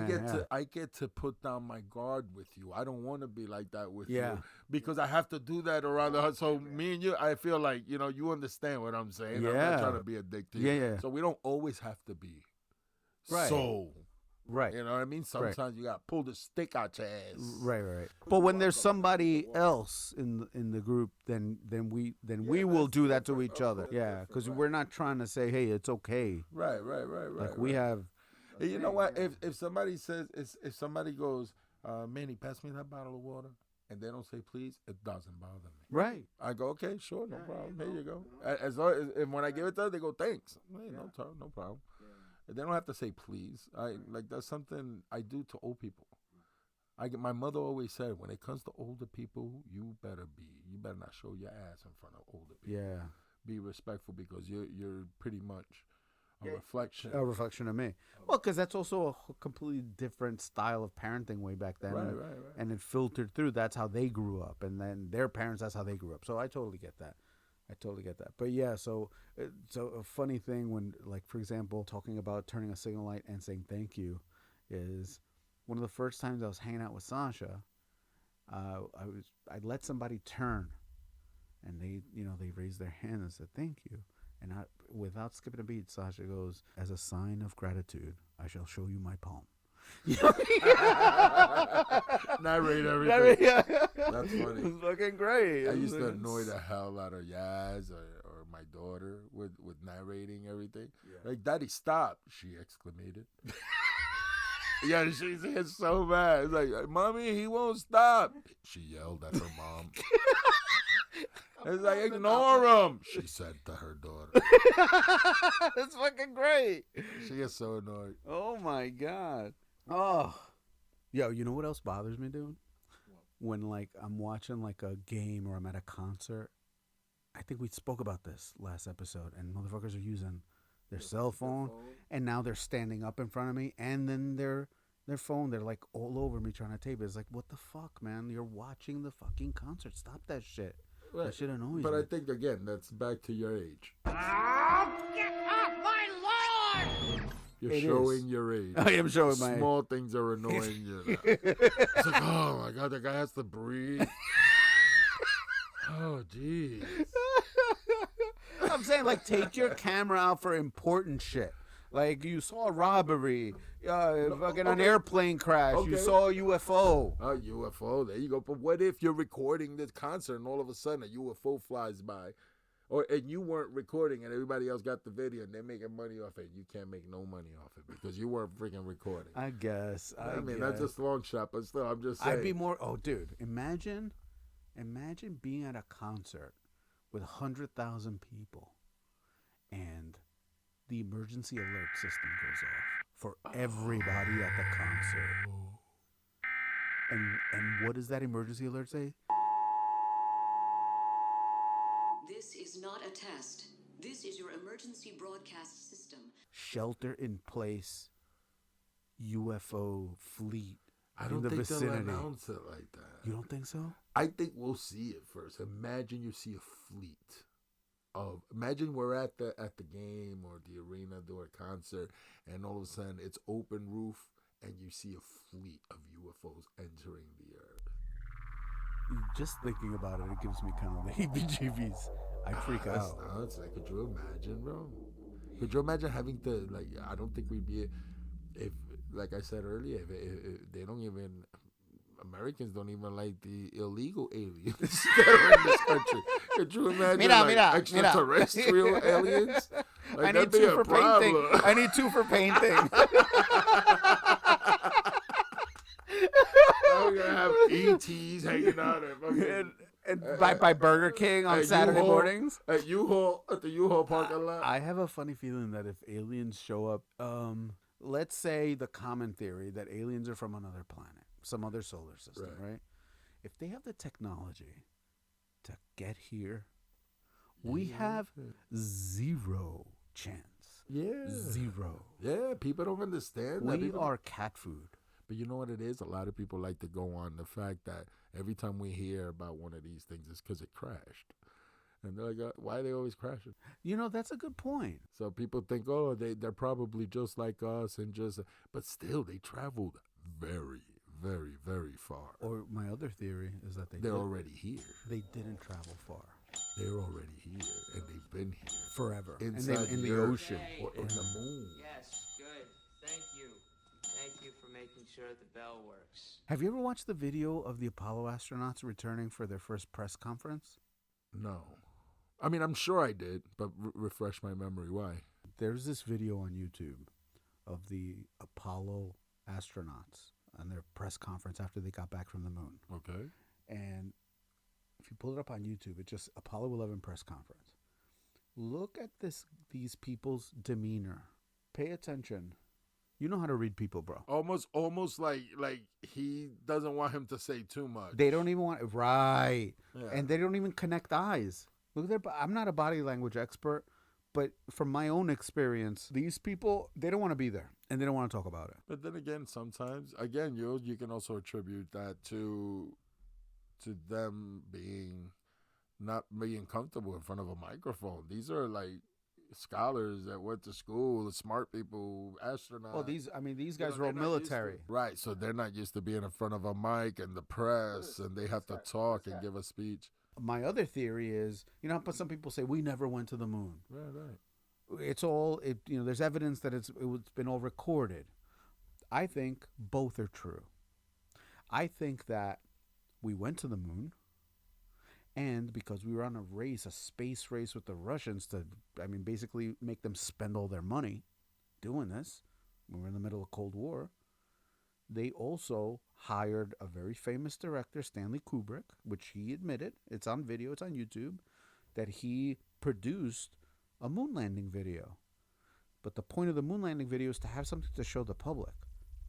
I get to put down my guard with you. I don't want to be like that with Yeah. you because I have to do that around the house. So me and you, I feel like you understand what I'm saying. I'm Yeah. not trying to be a dick to you. Yeah. So we don't always have to be Right. so. Right. You know what I mean? Sometimes you got to pull the stick out your ass. Right. But when there's somebody else in the group, then we will do that to each other. Yeah, because we're not trying to say, hey, it's okay. Right. Like we have. And you know what? If somebody says, if somebody goes, Manny, pass me that bottle of water, and they don't say please, it doesn't bother me. Right. I go, okay, sure, no problem. Here you go. As long as, and when I give it to them, they go, thanks. Hey, no problem. They don't have to say please. That's something I do to old people. My mother always said, when it comes to older people, you better not show your ass in front of older people. Yeah. Be respectful because you're pretty much a reflection. A reflection of me. Well, because that's also a completely different style of parenting way back then. Right. And it filtered through. That's how they grew up. And then their parents, that's how they grew up. So I totally get that. But yeah, so a funny thing when, like, for example, talking about turning a signal light and saying thank you is one of the first times I was hanging out with Sasha, I let somebody turn and they raised their hand and said thank you. And without skipping a beat, Sasha goes, as a sign of gratitude, I shall show you my palm. Narrate everything. That's funny. It's looking great. I used to annoy the hell out of Yaz or my daughter with narrating everything. Yeah. Like, Daddy, stop, she exclaimed. Yeah, she's getting so mad. It's like, Mommy, he won't stop. She yelled at her mom. It's like, ignore him, she said to her daughter. That's fucking great. She gets so annoyed. Oh, my God. Oh. Yo, you know what else bothers me, dude? When, like, I'm watching, like, a game or I'm at a concert. I think we spoke about this last episode, and motherfuckers are using their cell phone, and now they're standing up in front of me, and then their phone, they're, like, all over me trying to tape it. It's like, what the fuck, man? You're watching the fucking concert. Stop that shit. Right. That shit annoys But me. I think, again, that's back to your age. Oh, get off my lawn! You're showing your age. I am showing my age. Small things are annoying you now. It's like, oh my God, that guy has to breathe. Oh, jeez. I'm saying, like, take your camera out for important shit. Like, you saw a robbery, fucking an airplane crash, you saw a UFO. A UFO, there you go. But what if you're recording this concert and all of a sudden a UFO flies by? And you weren't recording and everybody else got the video and they're making money off it. You can't make no money off it because you weren't freaking recording. I guess. I mean, that's just a long shot, but still, I'm just saying. I'd be more, dude, imagine being at a concert with 100,000 people and the emergency alert system goes off for everybody at the concert. And what does that emergency alert say? This is not a test. This is your emergency broadcast system. Shelter in place UFO fleet I don't in the think vicinity. they'll announce it like that. You don't think so? I think we'll see it first. Imagine you see a fleet of. Imagine we're at the game or the arena doing a concert, and all of a sudden it's open roof, and you see a fleet of UFOs entering the earth. Just thinking about it, it gives me kind of the heebie-jeebies. I freak out. Nuts. Like, could you imagine, bro? Could you imagine having to, like, I don't think we'd be, if, like I said earlier, if they don't even, Americans don't even like the illegal aliens that are in this country. Could you imagine, extraterrestrial aliens? Like, I need two for painting. I need two for painting. Now we're gonna have ETs hanging out by Burger King on Saturday mornings at the U-Haul parking lot. I have a funny feeling that if aliens show up, let's say the common theory that aliens are from another planet, some other solar system, right? If they have the technology to get here, we have zero chance. Yeah. Zero. Yeah, people don't understand that. We are cat food. But you know what it is? A lot of people like to go on the fact that every time we hear about one of these things, it's because it crashed. And they're like, why are they always crashing? You know, that's a good point. So people think, oh, they're probably just like us but still they traveled very, very, very far. Or my other theory is that They're already here. They didn't travel far. They're already here, and they've been here. Forever. Inside in the Earth ocean. Or in the moon. Yes, good. Thank you. Thank you for making sure the bell works. Have you ever watched the video of the Apollo astronauts returning for their first press conference? No. I mean, I'm sure I did, but refresh my memory. Why? There's this video on YouTube of the Apollo astronauts on their press conference after they got back from the moon. Okay. And if you pull it up on YouTube, it's just Apollo 11 press conference. Look at these people's demeanor. Pay attention. You know how to read people, bro. Almost like he doesn't want him to say too much. They don't even want right, Yeah. and they don't even connect eyes. Look at their. I'm not a body language expert, but from my own experience, these people, they don't want to be there, and they don't want to talk about it. But then again, sometimes, again, you can also attribute that to them not being comfortable in front of a microphone. These are like scholars that went to school, smart people, astronauts. Well, these guys are all military. Right, so they're not used to being in front of a mic and the press, and they have to talk and give a speech. My other theory is, but some people say we never went to the moon. Right. It's all there's evidence that it's been all recorded. I think both are true. I think that we went to the moon, and because we were on a space race with the Russians to, basically make them spend all their money doing this. We were in the middle of Cold War. They also hired a very famous director, Stanley Kubrick, which he admitted, it's on video, it's on YouTube, that he produced a moon landing video. But the point of the moon landing video is to have something to show the public,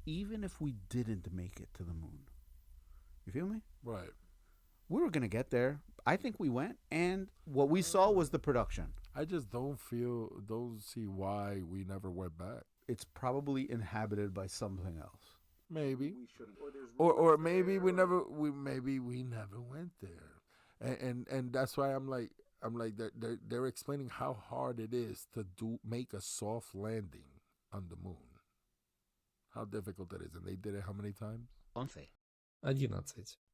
even if we didn't make it to the moon. You feel me? Right. We were going to get there. I think we went, and what we saw was the production. I just don't see why we never went back. It's probably inhabited by something else. Maybe, or maybe we never went there, and that's why I'm like they're explaining how hard it is to make a soft landing on the moon, how difficult it is, and they did it how many times? 11.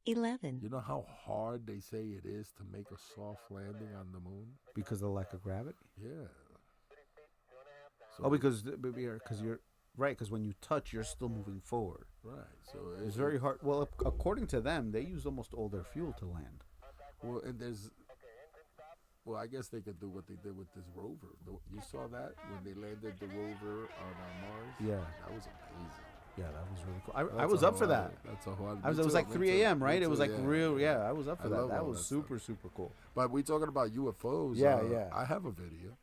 11. You know how hard they say it is to make a soft landing on the moon Because of the lack of gravity? Yeah. So because you're right. Because when you touch, you're still moving forward. right. So It's very hard. Well, according to them, they used almost all their fuel to land. Well, and I guess they could do what they did with this rover. You saw that when they landed the rover on Mars? Yeah. That was amazing. Yeah, that was really cool. I was up for that. That's a whole. It was like 3 a.m., right? It was like real. Yeah, I was up for I that. love That all was that super cool. But we talking about UFOs. Yeah. I have a video.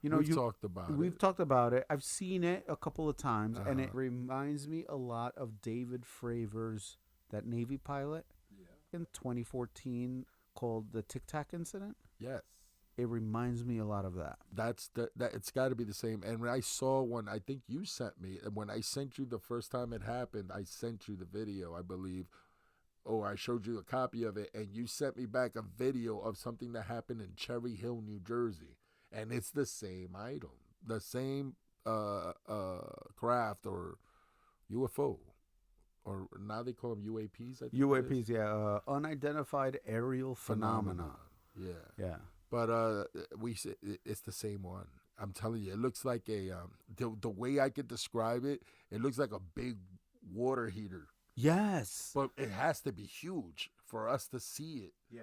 We've talked about it. We've talked about it. I've seen it a couple of times, and it Uh-huh. reminds me a lot of David Fravor's, that Navy pilot in 2014 called the Tic Tac incident. Yes. It reminds me a lot of that. That it's got to be the same. And when I saw one, I think you sent me. And when I sent you the first time it happened, I sent you the video, I believe. Or I showed you a copy of it, and you sent me back a video of something that happened in Cherry Hill, New Jersey. And it's the same item, the same craft or UFO. Or now they call them UAPs, I think. UAPs, yeah. Unidentified aerial phenomena. Yeah. Yeah. But it's the same one. I'm telling you, it looks like the way I could describe it, it looks like a big water heater. Yes. But it has to be huge for us to see it. Yeah.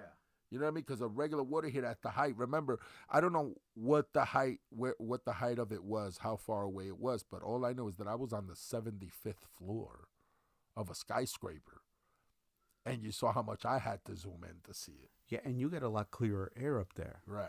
You know what I mean? Because a regular water heater at the height, remember, I don't know what the height of it was, how far away it was, but all I know is that I was on the 75th floor of a skyscraper. And you saw how much I had to zoom in to see it. Yeah, and you get a lot clearer air up there. Right.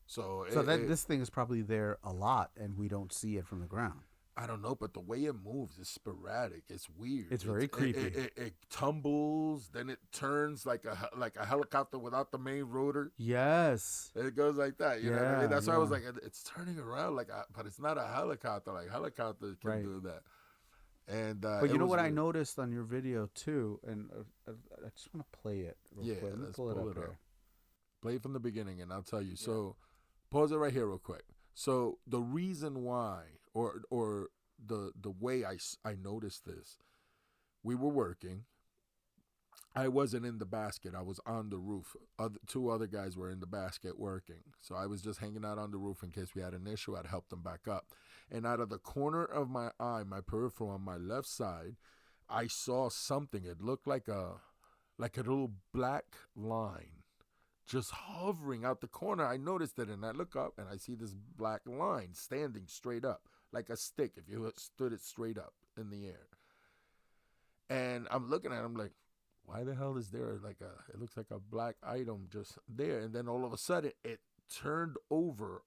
So this thing is probably there a lot, and we don't see it from the ground. I don't know, but the way it moves is sporadic. It's weird. It's very creepy. It tumbles, then it turns like a helicopter without the main rotor. Yes. It goes like that. You know what I mean? That's why I was like, it's turning around but it's not a helicopter. Like helicopters can do that. And but you know what I noticed on your video too, and I just want to play it real quick. Let me let's pull it up up. here. Play it from the beginning, and I'll tell you. So, pause it right here real quick. So, the reason why, or the way I noticed this, we were working. I wasn't in the basket. I was on the roof. Two other guys were in the basket working. So I was just hanging out on the roof in case we had an issue. I'd help them back up. And out of the corner of my eye, my peripheral on my left side, I saw something. It looked like a little black line just hovering out the corner. I noticed it, and I look up, and I see this black line standing straight up, like a stick if you stood it straight up in the air. And I'm looking at it, I'm like, why the hell is there it looks like a black item just there? And then all of a sudden it turned over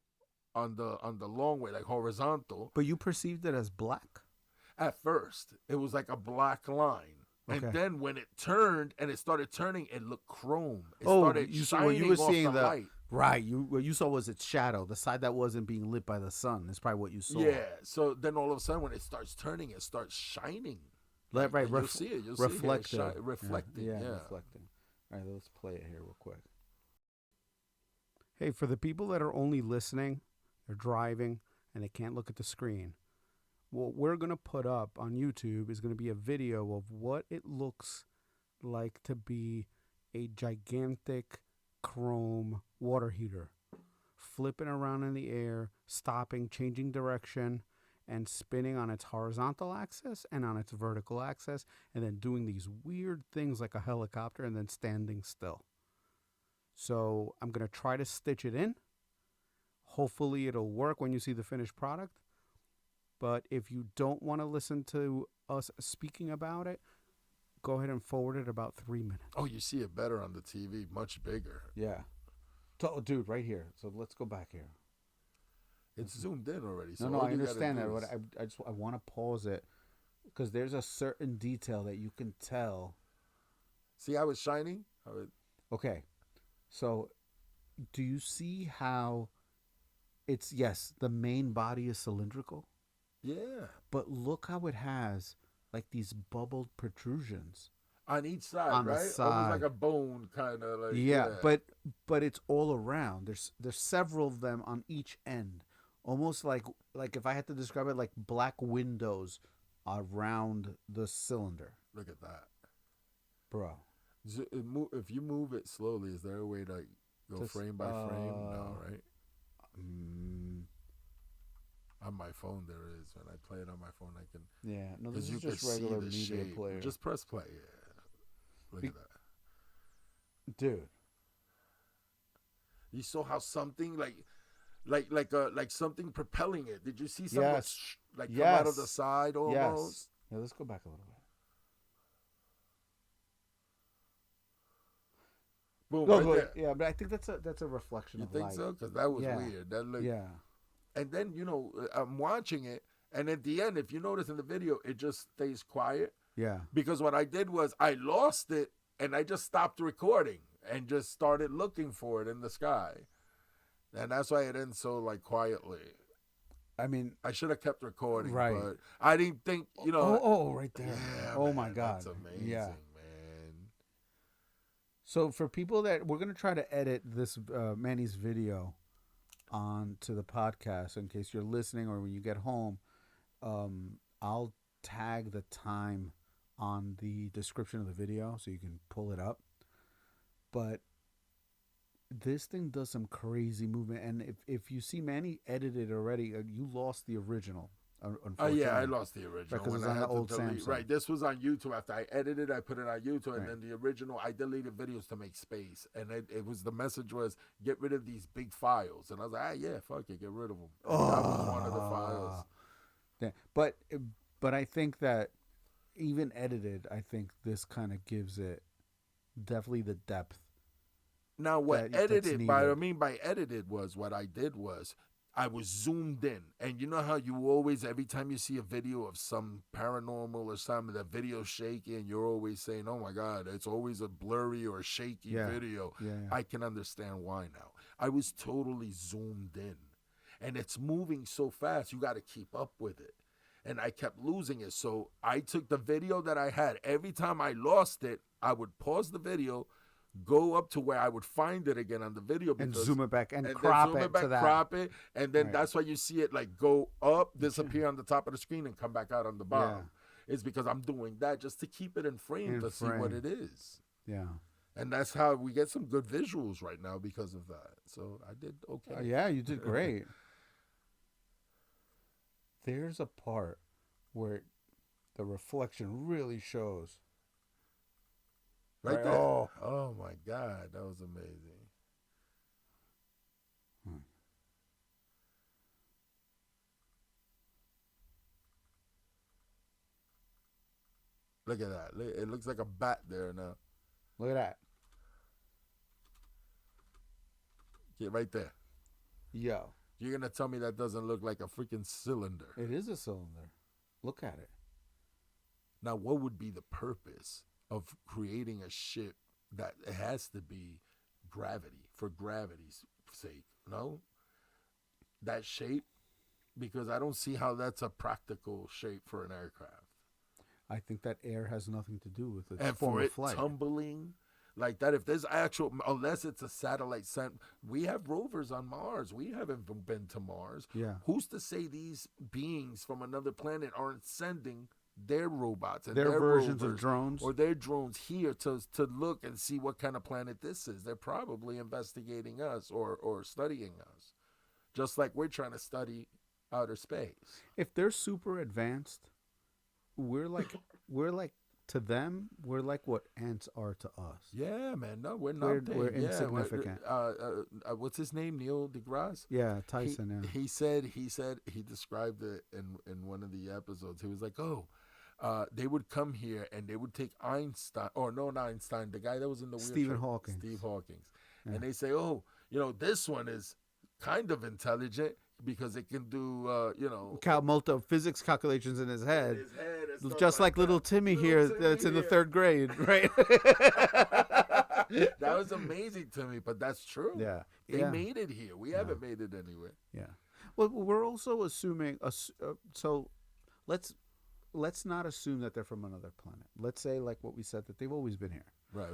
on the long way, like horizontal. But you perceived it as black? At first, it was like a black line. Okay. And then when it turned and it started turning, it looked chrome. It started shining you were off seeing the light. Right. What you saw was its shadow, the side that wasn't being lit by the sun. That's probably what you saw. Yeah. So then all of a sudden when it starts turning, it starts shining. Right, you'll see it. You'll reflecting. See it reflecting. Yeah, reflecting. All right, let's play it here real quick. Hey, for the people that are only listening, they're driving, and they can't look at the screen, what we're going to put up on YouTube is going to be a video of what it looks like to be a gigantic chrome water heater, flipping around in the air, stopping, changing direction, and spinning on its horizontal axis and on its vertical axis, and then doing these weird things like a helicopter and then standing still. So I'm going to try to stitch it in. Hopefully it'll work when you see the finished product. But if you don't want to listen to us speaking about it, go ahead and forward it about 3 minutes. Oh, you see it better on the TV, much bigger. Yeah. So, dude, right here. So let's go back here. It's zoomed in already. So no, I understand that. But I want to pause it because there's a certain detail that you can tell. See how it's shining? Okay. So do you see how it's, yes, the main body is cylindrical? Yeah. But look how it has like these bubbled protrusions. On each side, on right? The side. Almost like a bone, kind of like. Yeah, but it's all around. There's several of them on each end. Almost like if I had to describe it, like black windows around the cylinder. Look at that, bro. If you move it slowly, is there a way to go frame by frame? No, right? On my phone, there is. When I play it on my phone, I can. Yeah, no, this is just regular media player. Just press play. Yeah, look at that, dude. You saw how something like something propelling it. Did you see something come out of the side almost? Yes. Yeah, let's go back a little bit. Boom, no, right but, there. Yeah, but I think that's a reflection you of think light. so? Because that was weird. That looked. Yeah. And then I'm watching it, and at the end, if you notice in the video, it just stays quiet. Yeah. Because what I did was I lost it, and I just stopped recording and just started looking for it in the sky. And that's why it ends so quietly. I mean, I should have kept recording, right. But I didn't think, Oh, right there. Yeah, oh man, my God. That's amazing, yeah. man. So for people that we're gonna try to edit this Manny's video onto the podcast in case you're listening or when you get home, I'll tag the time on the description of the video so you can pull it up. But this thing does some crazy movement, and if you see Manny edited already, you lost the original. Unfortunately. Yeah, I lost the original. Because it's on the old Samsung. Right, this was on YouTube. After I edited, I put it on YouTube, Right. and then the original, I deleted videos to make space. And it was the message was get rid of these big files, and I was like, yeah, fuck it, get rid of them. And that was one of the files. Yeah. But I think that even edited, I think this kind of gives it definitely the depth. Now, what by edited was what I did was I was zoomed in, and you know how you always, every time you see a video of some paranormal or something, the video's shaky, and you're always saying, oh my God, it's always a blurry or shaky video. Yeah. I can understand why now. I was totally zoomed in, and it's moving so fast, you got to keep up with it. And I kept losing it. So I took the video that I had. Every time I lost it, I would pause the video, go up to where I would find it again on the video. And because, zoom it back and then crop zoom it to that. crop it, and then Right. that's why you see it like go up, disappear on the top of the screen, and come back out on the bottom. It's because I'm doing that just to keep it in frame to see what it is. Yeah. And that's how we get some good visuals right now because of that. So I did okay. Yeah, you did great. There's a part where the reflection really shows. Right there. Oh. Oh my God, that was amazing. Look at that. It looks like a bat there now. Look at that. Yeah, right there. Yo. You're going to tell me that doesn't look like a freaking cylinder. It is a cylinder. Look at it. Now, what would be the purpose of creating a ship that it has to be gravity, for gravity's sake? No? That shape? Because I don't see how that's a practical shape for an aircraft. I think that air has nothing to do with its And form for of it flight. tumbling like that, if there's actual, unless it's a satellite sent, we have rovers on Mars. We haven't been to Mars. Yeah. Who's to say these beings from another planet aren't sending their robots and Their versions of rovers drones? or their drones here to look and see what kind of planet this is? They're probably investigating us or studying us, just like we're trying to study outer space. If they're super advanced, we're like to them, we're like what ants are to us. Yeah, man. No, we're not. We're insignificant. What's his name? Neil deGrasse. Yeah, Tyson. He described it in one of the episodes. He was like, they would come here and they would take Einstein, or no, not Einstein, the guy that was in the Stephen Hawking. Steve Hawking. And they say, this one is kind of intelligent because it can do, physics calculations in his head. and Just like little that. Timmy Little here Timmy that's in the here. 3rd grade, right? That was amazing to me, but that's true. Yeah. They Yeah. made it here. We haven't made it anywhere. Yeah. Well, we're also assuming so let's not assume that they're from another planet. Let's say, like what we said, that they've always been here. Right.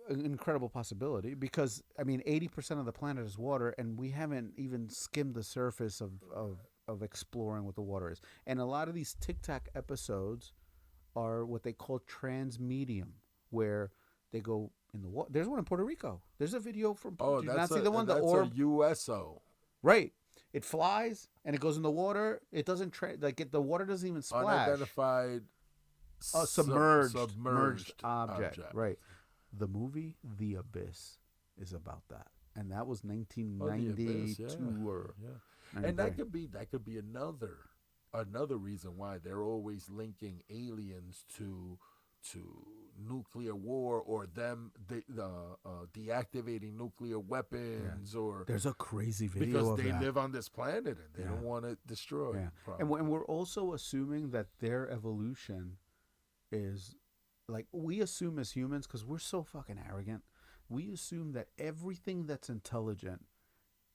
An incredible possibility, because 80% of the planet is water, and we haven't even skimmed the surface of exploring what the water is. And a lot of these Tic Tac episodes are what they call transmedium, where they go in the water. There's one in Puerto Rico. There's a video from. Oh, did you that's not see the one? The that's orb. a USO. Right. It flies and it goes in the water. It doesn't the water doesn't even splash. Unidentified. Submerged object. Right. The movie The Abyss is about that, and that was 1992 or. Yeah. 93. And that could be another reason why they're always linking aliens to nuclear war, or them deactivating nuclear weapons, or there's a crazy video because of they that. live on this planet and they don't want it destroyed. Yeah. And we're also assuming that their evolution is like we assume as humans, because we're so fucking arrogant. We assume that everything that's intelligent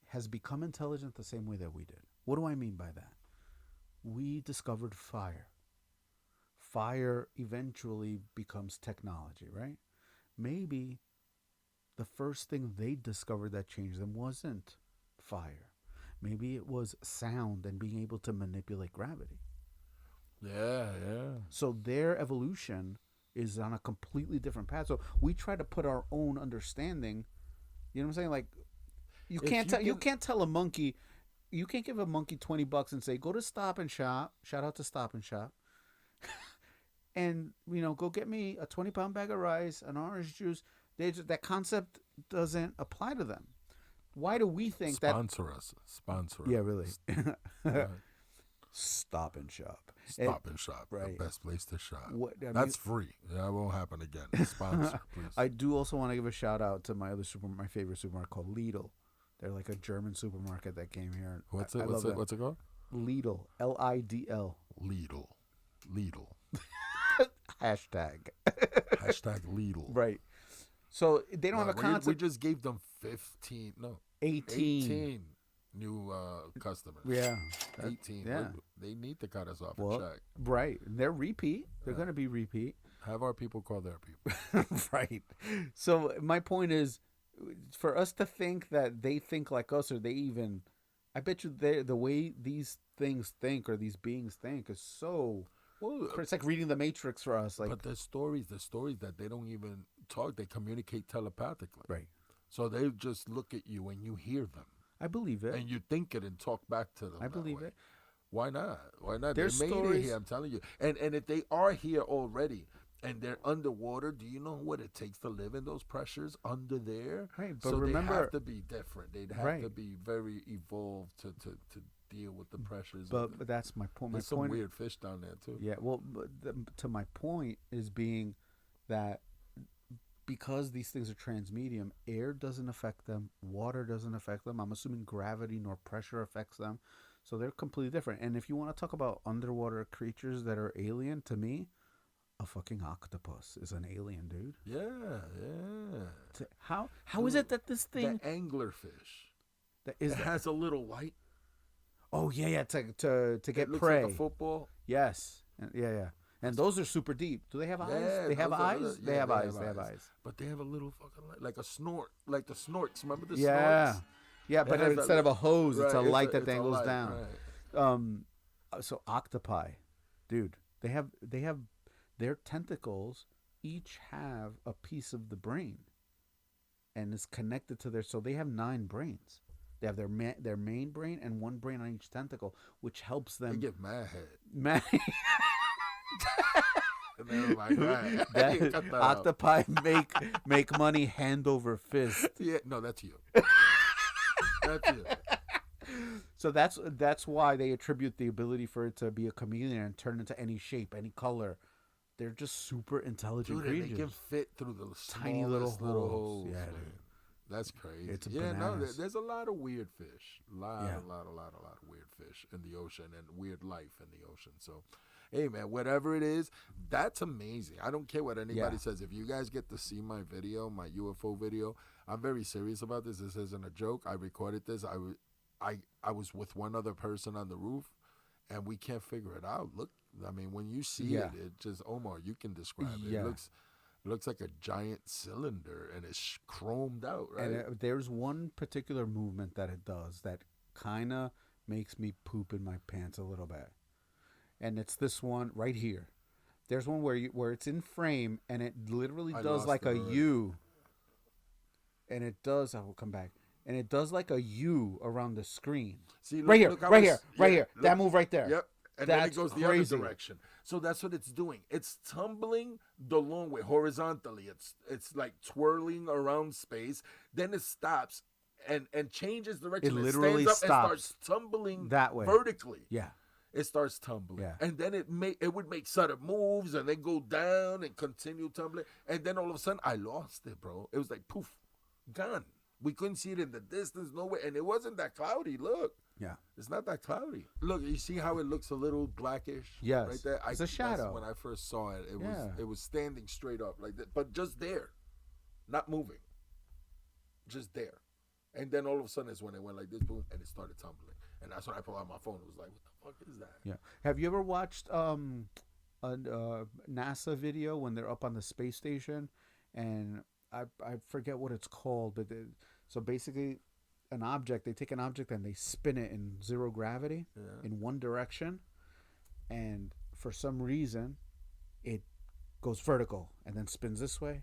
has become intelligent the same way that we did. What do I mean by that? We discovered fire. Fire eventually becomes technology, right? Maybe the first thing they discovered that changed them wasn't fire. Maybe it was sound and being able to manipulate gravity. Yeah. So their evolution is on a completely different path. So we try to put our own understanding. You know what I'm saying? Like you can't tell a monkey. You can't give a monkey $20 and say, go to Stop and Shop. Shout out to Stop and Shop. And, go get me a 20-pound bag of rice, an orange juice. That concept doesn't apply to them. Why do we think Sponsor us. Yeah, really. Right. Stop and Shop. Stop and Shop. Right. The best place to shop. That's free. That won't happen again. Sponsor, please. I do also want to give a shout out to my favorite supermarket called Lidl. They're like a German supermarket that came here. What's it called? Lidl. Lidl. Lidl. Hashtag. Hashtag Lidl. Right. So they don't have a concept. We just gave them 18. new customers. Yeah. 18. Yeah. They need to cut us off Well, a check. right. They're repeat. They're going to be repeat. Have our people call their people. Right. So my point is, for us to think that they think like us, or they even, I bet you the way these things think or these beings think is so. Well, It's like reading the Matrix for us. Like, but the stories that they don't even talk, they communicate telepathically. right. So they just look at you and you hear them. I believe it. And you think it and talk back to them. I believe way. it. Why not? Why not? There's they made stories- it here, I'm telling you. And if they are here already and they're underwater, do you know what it takes to live in those pressures under there? Right, but so remember- they have to be different. They'd have Right. to be very evolved to deal with the pressures. But that's my point. There's some weird fish down there too. Yeah, well, to my point is being that because these things are transmedium, air doesn't affect them, water doesn't affect them. I'm assuming gravity nor pressure affects them. So they're completely different. And if you want to talk about underwater creatures that are alien, to me, a fucking octopus is an alien, dude. Yeah. How is it that this thing The anglerfish. is it has a little white. Oh yeah, to get It looks prey. like a football. Yes. Yeah. And those are super deep. Do they have eyes? Yeah, They have those are eyes? the- They yeah, have eyes. They have eyes. But they have a little fucking light, like a snort, like the snorts. Remember the Yeah. snorts? Yeah, It but has instead that- of a hose, it's right, a light that it's a dangles light, down. right. So octopi, dude, they have their tentacles each have a piece of the brain, and is connected to so they have 9 brains. They have their main brain and 1 brain on each tentacle, which helps them. They get mad head. Man, And they're like, right. that, Cut that out. octopi make money hand over fist. Yeah, no, that's you. That's you. So that's why they attribute the ability for it to be a chameleon and turn into any shape, any color. They're just super intelligent Dude, and creatures. they can fit through the Tiny little smallest little holes. holes. Yeah, man. dude. That's crazy. It's no, bananas. there's a lot of weird fish. A lot Yeah. of weird fish in the ocean and weird life in the ocean. So, hey, man, whatever it is, that's amazing. I don't care what anybody Yeah. says. If you guys get to see my video, my UFO video, I'm very serious about this. This isn't a joke. I recorded this. I was with one other person on the roof, and we can't figure it out. Look, I mean, when you see Yeah. it just, Omar, you can describe it. Yeah. It looks like a giant cylinder, and it's chromed out, right? And there's one particular movement that it does that kind of makes me poop in my pants a little bit. And it's this one right here. There's one where it's in frame and it literally I does lost like it a already. U. And it does, I will come back. And it does like a U around the screen. See, right here, look how right it's- here, right yeah, here. look. That move right there. Yep. And then it That's goes the crazy. other direction. So that's what it's doing. It's tumbling the long way horizontally. It's like twirling around space. Then it stops and changes direction. It literally stands up stops and starts tumbling that way. vertically. Yeah. It starts tumbling. Yeah. And then it would make sudden moves and then go down and continue tumbling. And then all of a sudden I lost it, bro. It was like poof, gone. We couldn't see it in the distance, nowhere. And it wasn't that cloudy. Look. Yeah. It's not that cloudy. Look, you see how it looks a little blackish? Yes. Right there? It's a shadow. That's when I first saw it. Yeah. It was standing straight up like that, but just there. Not moving. Just there. And then all of a sudden it's when it went like this, boom, and it started tumbling. And that's when I pulled out my phone. It was like, what the fuck is that? Yeah. Have you ever watched a NASA video when they're up on the space station, and I forget what it's called, but so basically, they take an object and they spin it in 0 gravity in one direction, and for some reason, it goes vertical and then spins this way,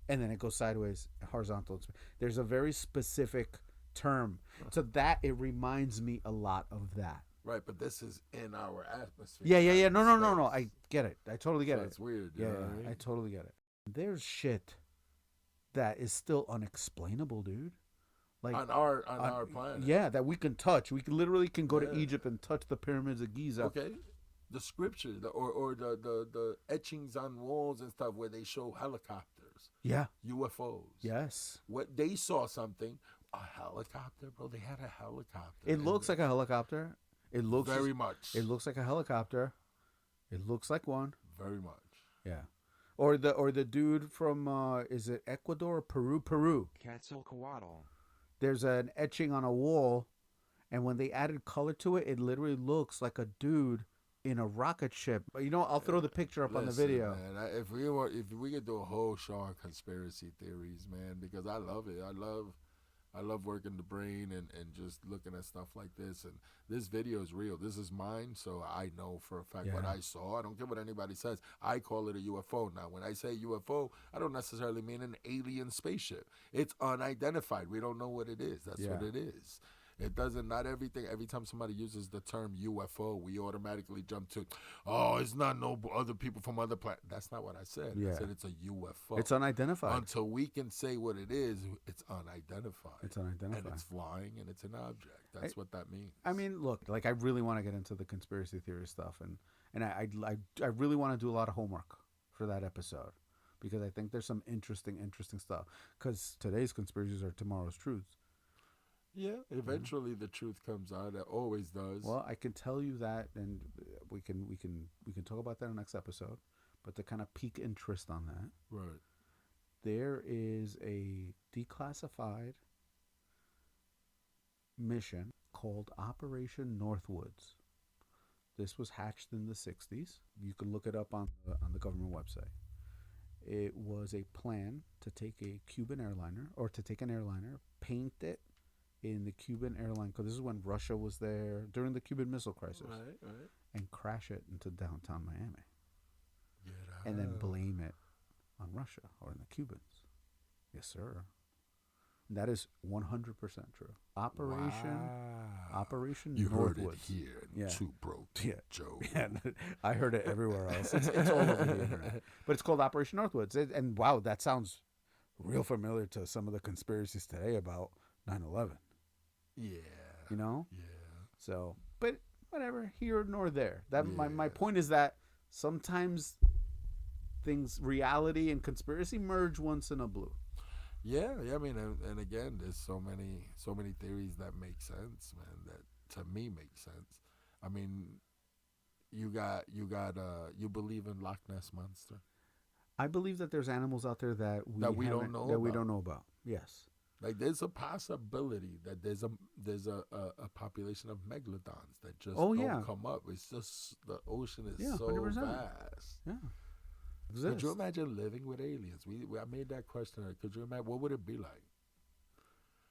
and then it goes sideways, horizontal. There's a very specific term. So that it reminds me a lot of that. Right, but this is in our atmosphere. Yeah. not No. space. I get it. I totally get So it. it's weird. You Yeah, know what I mean? I totally get it. There's shit that is still unexplainable, dude. Like on our planet. Yeah, that we can touch. We literally can go to Yeah. Egypt and touch the pyramids of Giza. Okay. The scripture, or the etchings on walls and stuff where they show helicopters, Yeah. UFOs. Yes. What they saw something, a helicopter, bro. They had a helicopter. It looks like a helicopter. It looks very much. It looks like a helicopter. It looks like one. Very much. Yeah. Or the dude from is it Ecuador or Peru? Peru. Quetzalcoatl. There's an etching on a wall, And when they added color to it, it literally looks like a dude in a rocket ship. You know, I'll throw the picture up on the video. Man, if we could do a whole show on conspiracy theories, man, because I love it. I love working the brain and just looking at stuff like this. And this video is real. This is mine, so I know for a fact what I saw. I don't care what anybody says. I call it a UFO. Now, when I say UFO, I don't necessarily mean an alien spaceship. It's unidentified. We don't know what it is. That's what it is. It doesn't, not everything. Every time somebody uses the term UFO, we automatically jump to, oh, it's not no other people from other planets. That's not what I said. I said it's a UFO. It's unidentified. Until we can say what it is, it's unidentified. It's unidentified. And it's flying and it's an object. That's what that means. I mean, look, like I really want to get into the conspiracy theory stuff, and I really want to do a lot of homework for that episode because I think there's some interesting stuff. Because today's conspiracies are tomorrow's truths. Yeah, eventually the truth comes out. It always does. Well, I can tell you that, and we can talk about that in the next episode. But to kind of pique interest on that, right? There is a declassified mission called Operation Northwoods. This was hatched in the 60s. You can look it up on the government website. It was a plan to take a Cuban airliner, or to take an airliner, paint it in the Cuban airline, because this is when Russia was there during the Cuban Missile Crisis, right, and crash it into downtown Miami, and then blame it on Russia or on the Cubans. Yes, sir. That is 100% true. Operation you Northwoods. heard it here. Two Broke Joe. Yeah, I heard it everywhere else. It's all over the internet. But it's called Operation Northwoods. And wow, that sounds real familiar to some of the conspiracies today about 9/11. Yeah. You know? Yeah. So, but whatever, here nor there. That my point is that sometimes reality and conspiracy merge once in a blue. Yeah, I mean, and again, there's so many theories that make sense, man. That to me make sense. I mean, you believe in Loch Ness Monster? I believe that there's animals out there that we don't know about. Yes. Like there's a possibility that there's a population of megalodons that just don't come up. It's just the ocean is so 100%. Vast. Yeah. Could you imagine living with aliens? I made that question. Could you imagine what would it be like?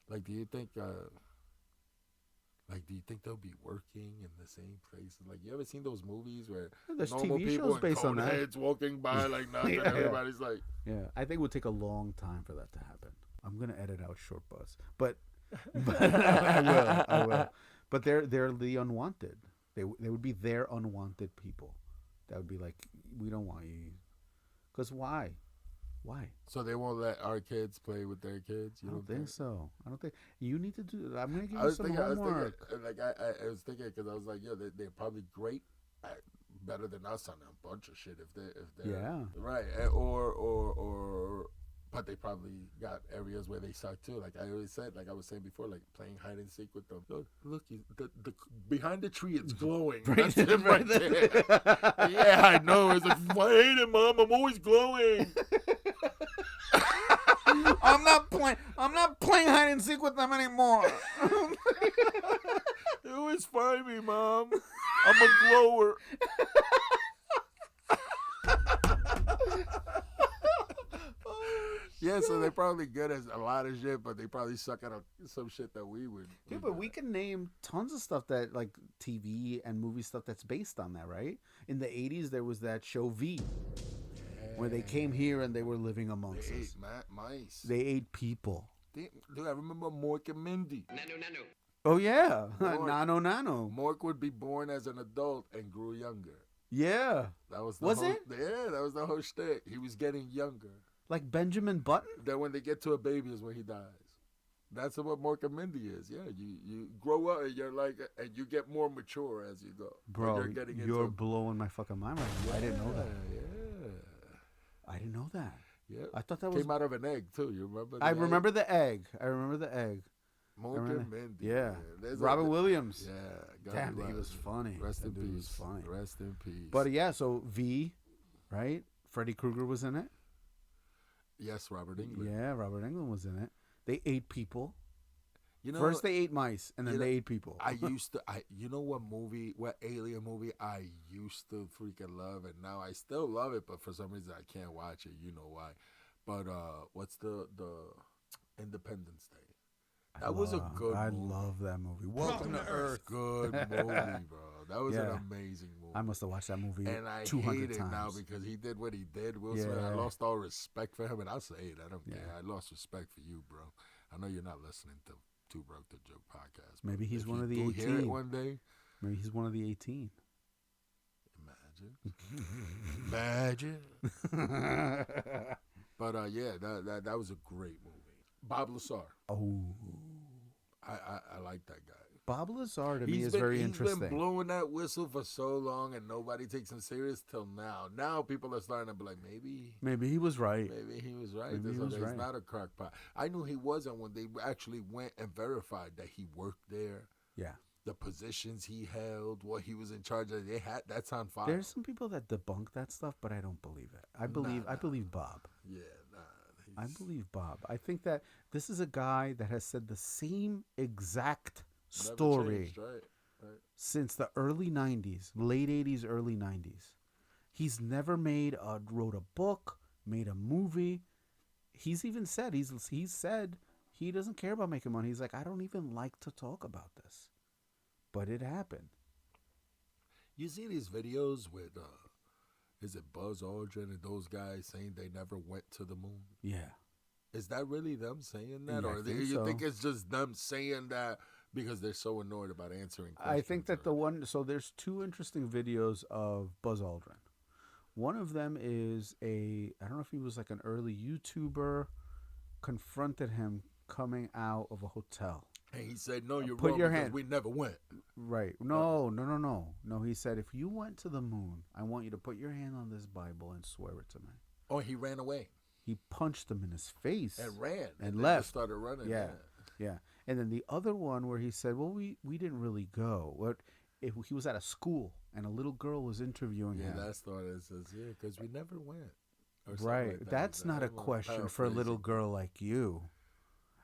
Like, do you think they'll be working in the same places? Like, you ever seen those movies where there's normal TV people shows based on that, heads walking by like nothing? Everybody's like, I think it would take a long time for that to happen. I'm gonna edit out short bus, but I will. But they're the unwanted. They would be their unwanted people. That would be like, we don't want you. Because why? So they won't let our kids play with their kids? I don't think so. I don't think you need to do that. I'm gonna give you some homework. I was thinking because I was like, they're probably great, better than us on a bunch of shit if they're right, or but they probably got areas where they suck too. Like I always said, like I was saying before, like playing hide and seek with them. Look, the behind the tree it's glowing. That's him right there. Yeah, I know. It's like, I hate it, Mom. I'm always glowing. I'm not playing hide and seek with them anymore. They always find me, Mom. I'm a glower. Yeah, so they're probably good at a lot of shit, but they probably suck at some shit that we would. Yeah, but we can name tons of stuff that, like TV and movie stuff that's based on that, right? In the 80s, there was that show V, where they came here and they were living amongst us. They ate mice. They ate people. Dude, I remember Mork and Mindy. Nano. Oh, yeah. Nano. Mork would be born as an adult and grew younger. Yeah. That was it? Yeah, that was the whole shtick. He was getting younger. Like Benjamin Button? Then when they get to a baby is when he dies. That's what Mork and Mindy is. Yeah, you grow up and you're like, and you get more mature as you go. Bro, you're blowing my fucking mind right now. I didn't know that. Yeah. I didn't know that. Yeah. I thought that came out of an egg too. You remember? I remember the egg. Mork and Mindy. Yeah. Robin Williams. Yeah. Damn, he was funny. Rest in peace. He was funny. Rest in peace. But yeah, so V, right? Freddy Krueger was in it. Yes, Robert Englund. Yeah, Robert Englund was in it. They ate people. First they ate mice, and then they ate people. You know what alien movie I used to freaking love, and now I still love it, but for some reason I can't watch it. You know why? But what's the Independence Day? That was a good movie. I love that movie. Welcome to Earth. Good movie, bro. That was an amazing movie. I must have watched that movie and I 200 hate it times. now because he did what he did. Will Smith. I lost all respect for him, and I'll say it. I don't care. I lost respect for you, bro. I know you're not listening to Too Broke to Joke podcast. Maybe he's one of the 18. Hear it one day. Maybe he's one of the 18. Imagine. But that was a great movie. Bob Lazar. Oh, I like that guy. Bob Lazar to me is very interesting. He's been blowing that whistle for so long, and nobody takes him serious till now. Now people are starting to be like, maybe he was right. Maybe he was right. Maybe he was right. He's not a crackpot. I knew he wasn't when they actually went and verified that he worked there. Yeah. The positions he held, what he was in charge of, that's on file. There's some people that debunk that stuff, but I don't believe it. I believe Bob. Yeah, I believe Bob. I think that this is a guy that has said the same exact story right. since the early 90s, late 80s, early 90s. He's never wrote a book, made a movie. He's even said, he's said he doesn't care about making money. He's like, I don't even like to talk about this. But it happened. You see these videos with, is it Buzz Aldrin and those guys saying they never went to the moon? Yeah. Is that really them saying that? Yeah, or you think it's just them saying that because they're so annoyed about answering questions? I think that so there's two interesting videos of Buzz Aldrin. One of them is I don't know if he was like an early YouTuber, confronted him coming out of a hotel. And he said, no, you're Put wrong your because hand. we never went. Right. No. No, he said, if you went to the moon, I want you to put your hand on this Bible and swear it to me. Oh, he ran away. He punched him in his face. And ran. And left. Just started running. Yeah. And then the other one where he said, well, we didn't really go. He was at a school, and a little girl was interviewing him. Yeah, that's the one that says, because we never went. Right. Like that. That's not a question for a little girl like you.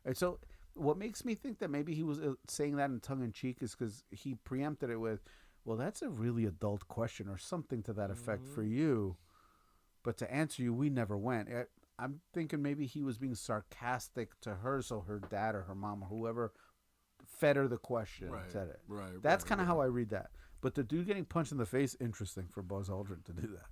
And so what makes me think that maybe he was saying that in tongue-in-cheek is because he preempted it with, well, that's a really adult question or something to that effect for you. But to answer you, we never went. I'm thinking maybe he was being sarcastic to her, so her dad or her mom or whoever fed her the question and said it. Right. That's kind of how I read that. But the dude getting punched in the face, interesting for Buzz Aldrin to do that.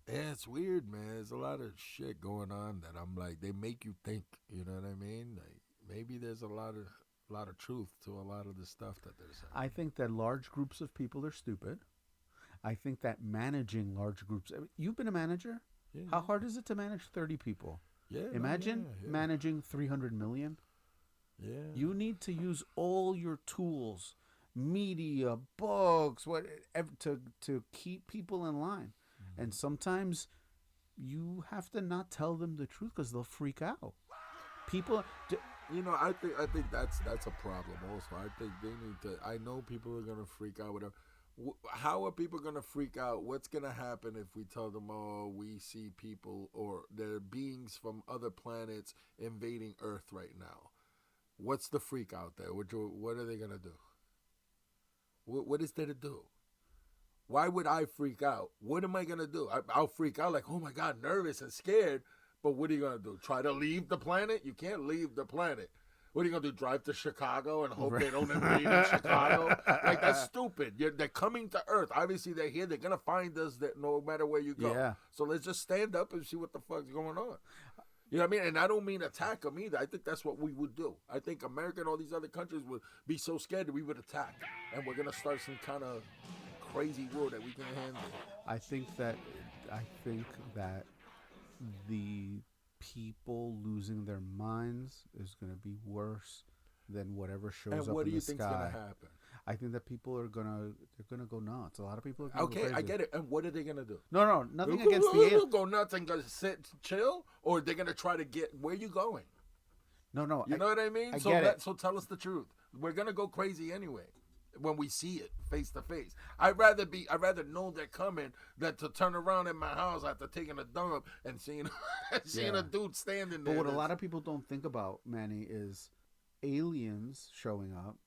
Yeah, it's weird, man. There's a lot of shit going on that I'm like, they make you think. You know what I mean? Like, maybe there's a lot of truth to a lot of the stuff that they're saying. I think that large groups of people are stupid. I think that managing large groups. You've been a manager. Yeah, How hard is it to manage 30 people? Yeah. Imagine managing 300 million. Yeah. You need to use all your tools, media, books, to keep people in line. Mm-hmm. And sometimes you have to not tell them the truth because they'll freak out. People. I think that's a problem also. I think they need to. I know people are gonna freak out. Whatever. How are people gonna freak out? What's gonna happen if we tell them, oh, we see people or there are beings from other planets invading Earth right now? What's the freak out there? What are they gonna do? What is there to do? Why would I freak out? What am I gonna do? I'll freak out like, oh my God, nervous and scared. But what are you going to do? Try to leave the planet? You can't leave the planet. What are you going to do? Drive to Chicago and hope they don't invade in Chicago? Like, that's stupid. They're coming to Earth. Obviously, they're here. They're going to find us no matter where you go. Yeah. So let's just stand up and see what the fuck's going on. You know what I mean? And I don't mean attack them either. I think that's what we would do. I think America and all these other countries would be so scared that we would attack. And we're going to start some kind of crazy war that we can handle. I think that the people losing their minds is going to be worse than whatever shows up in the sky. And what do you think's going to happen? I think that people are gonna go nuts. A lot of people are gonna go okay, crazy. I get it. And what are they gonna do? No, nothing against the aliens. Go nuts and go sit, chill, or they're gonna try to get where you going. No, you know what I mean. So tell us the truth. We're gonna go crazy anyway when we see it face to face. I'd rather know they're coming than to turn around in my house after taking a dump and seeing a dude standing there. But what a lot of people don't think about, Manny, is aliens showing up,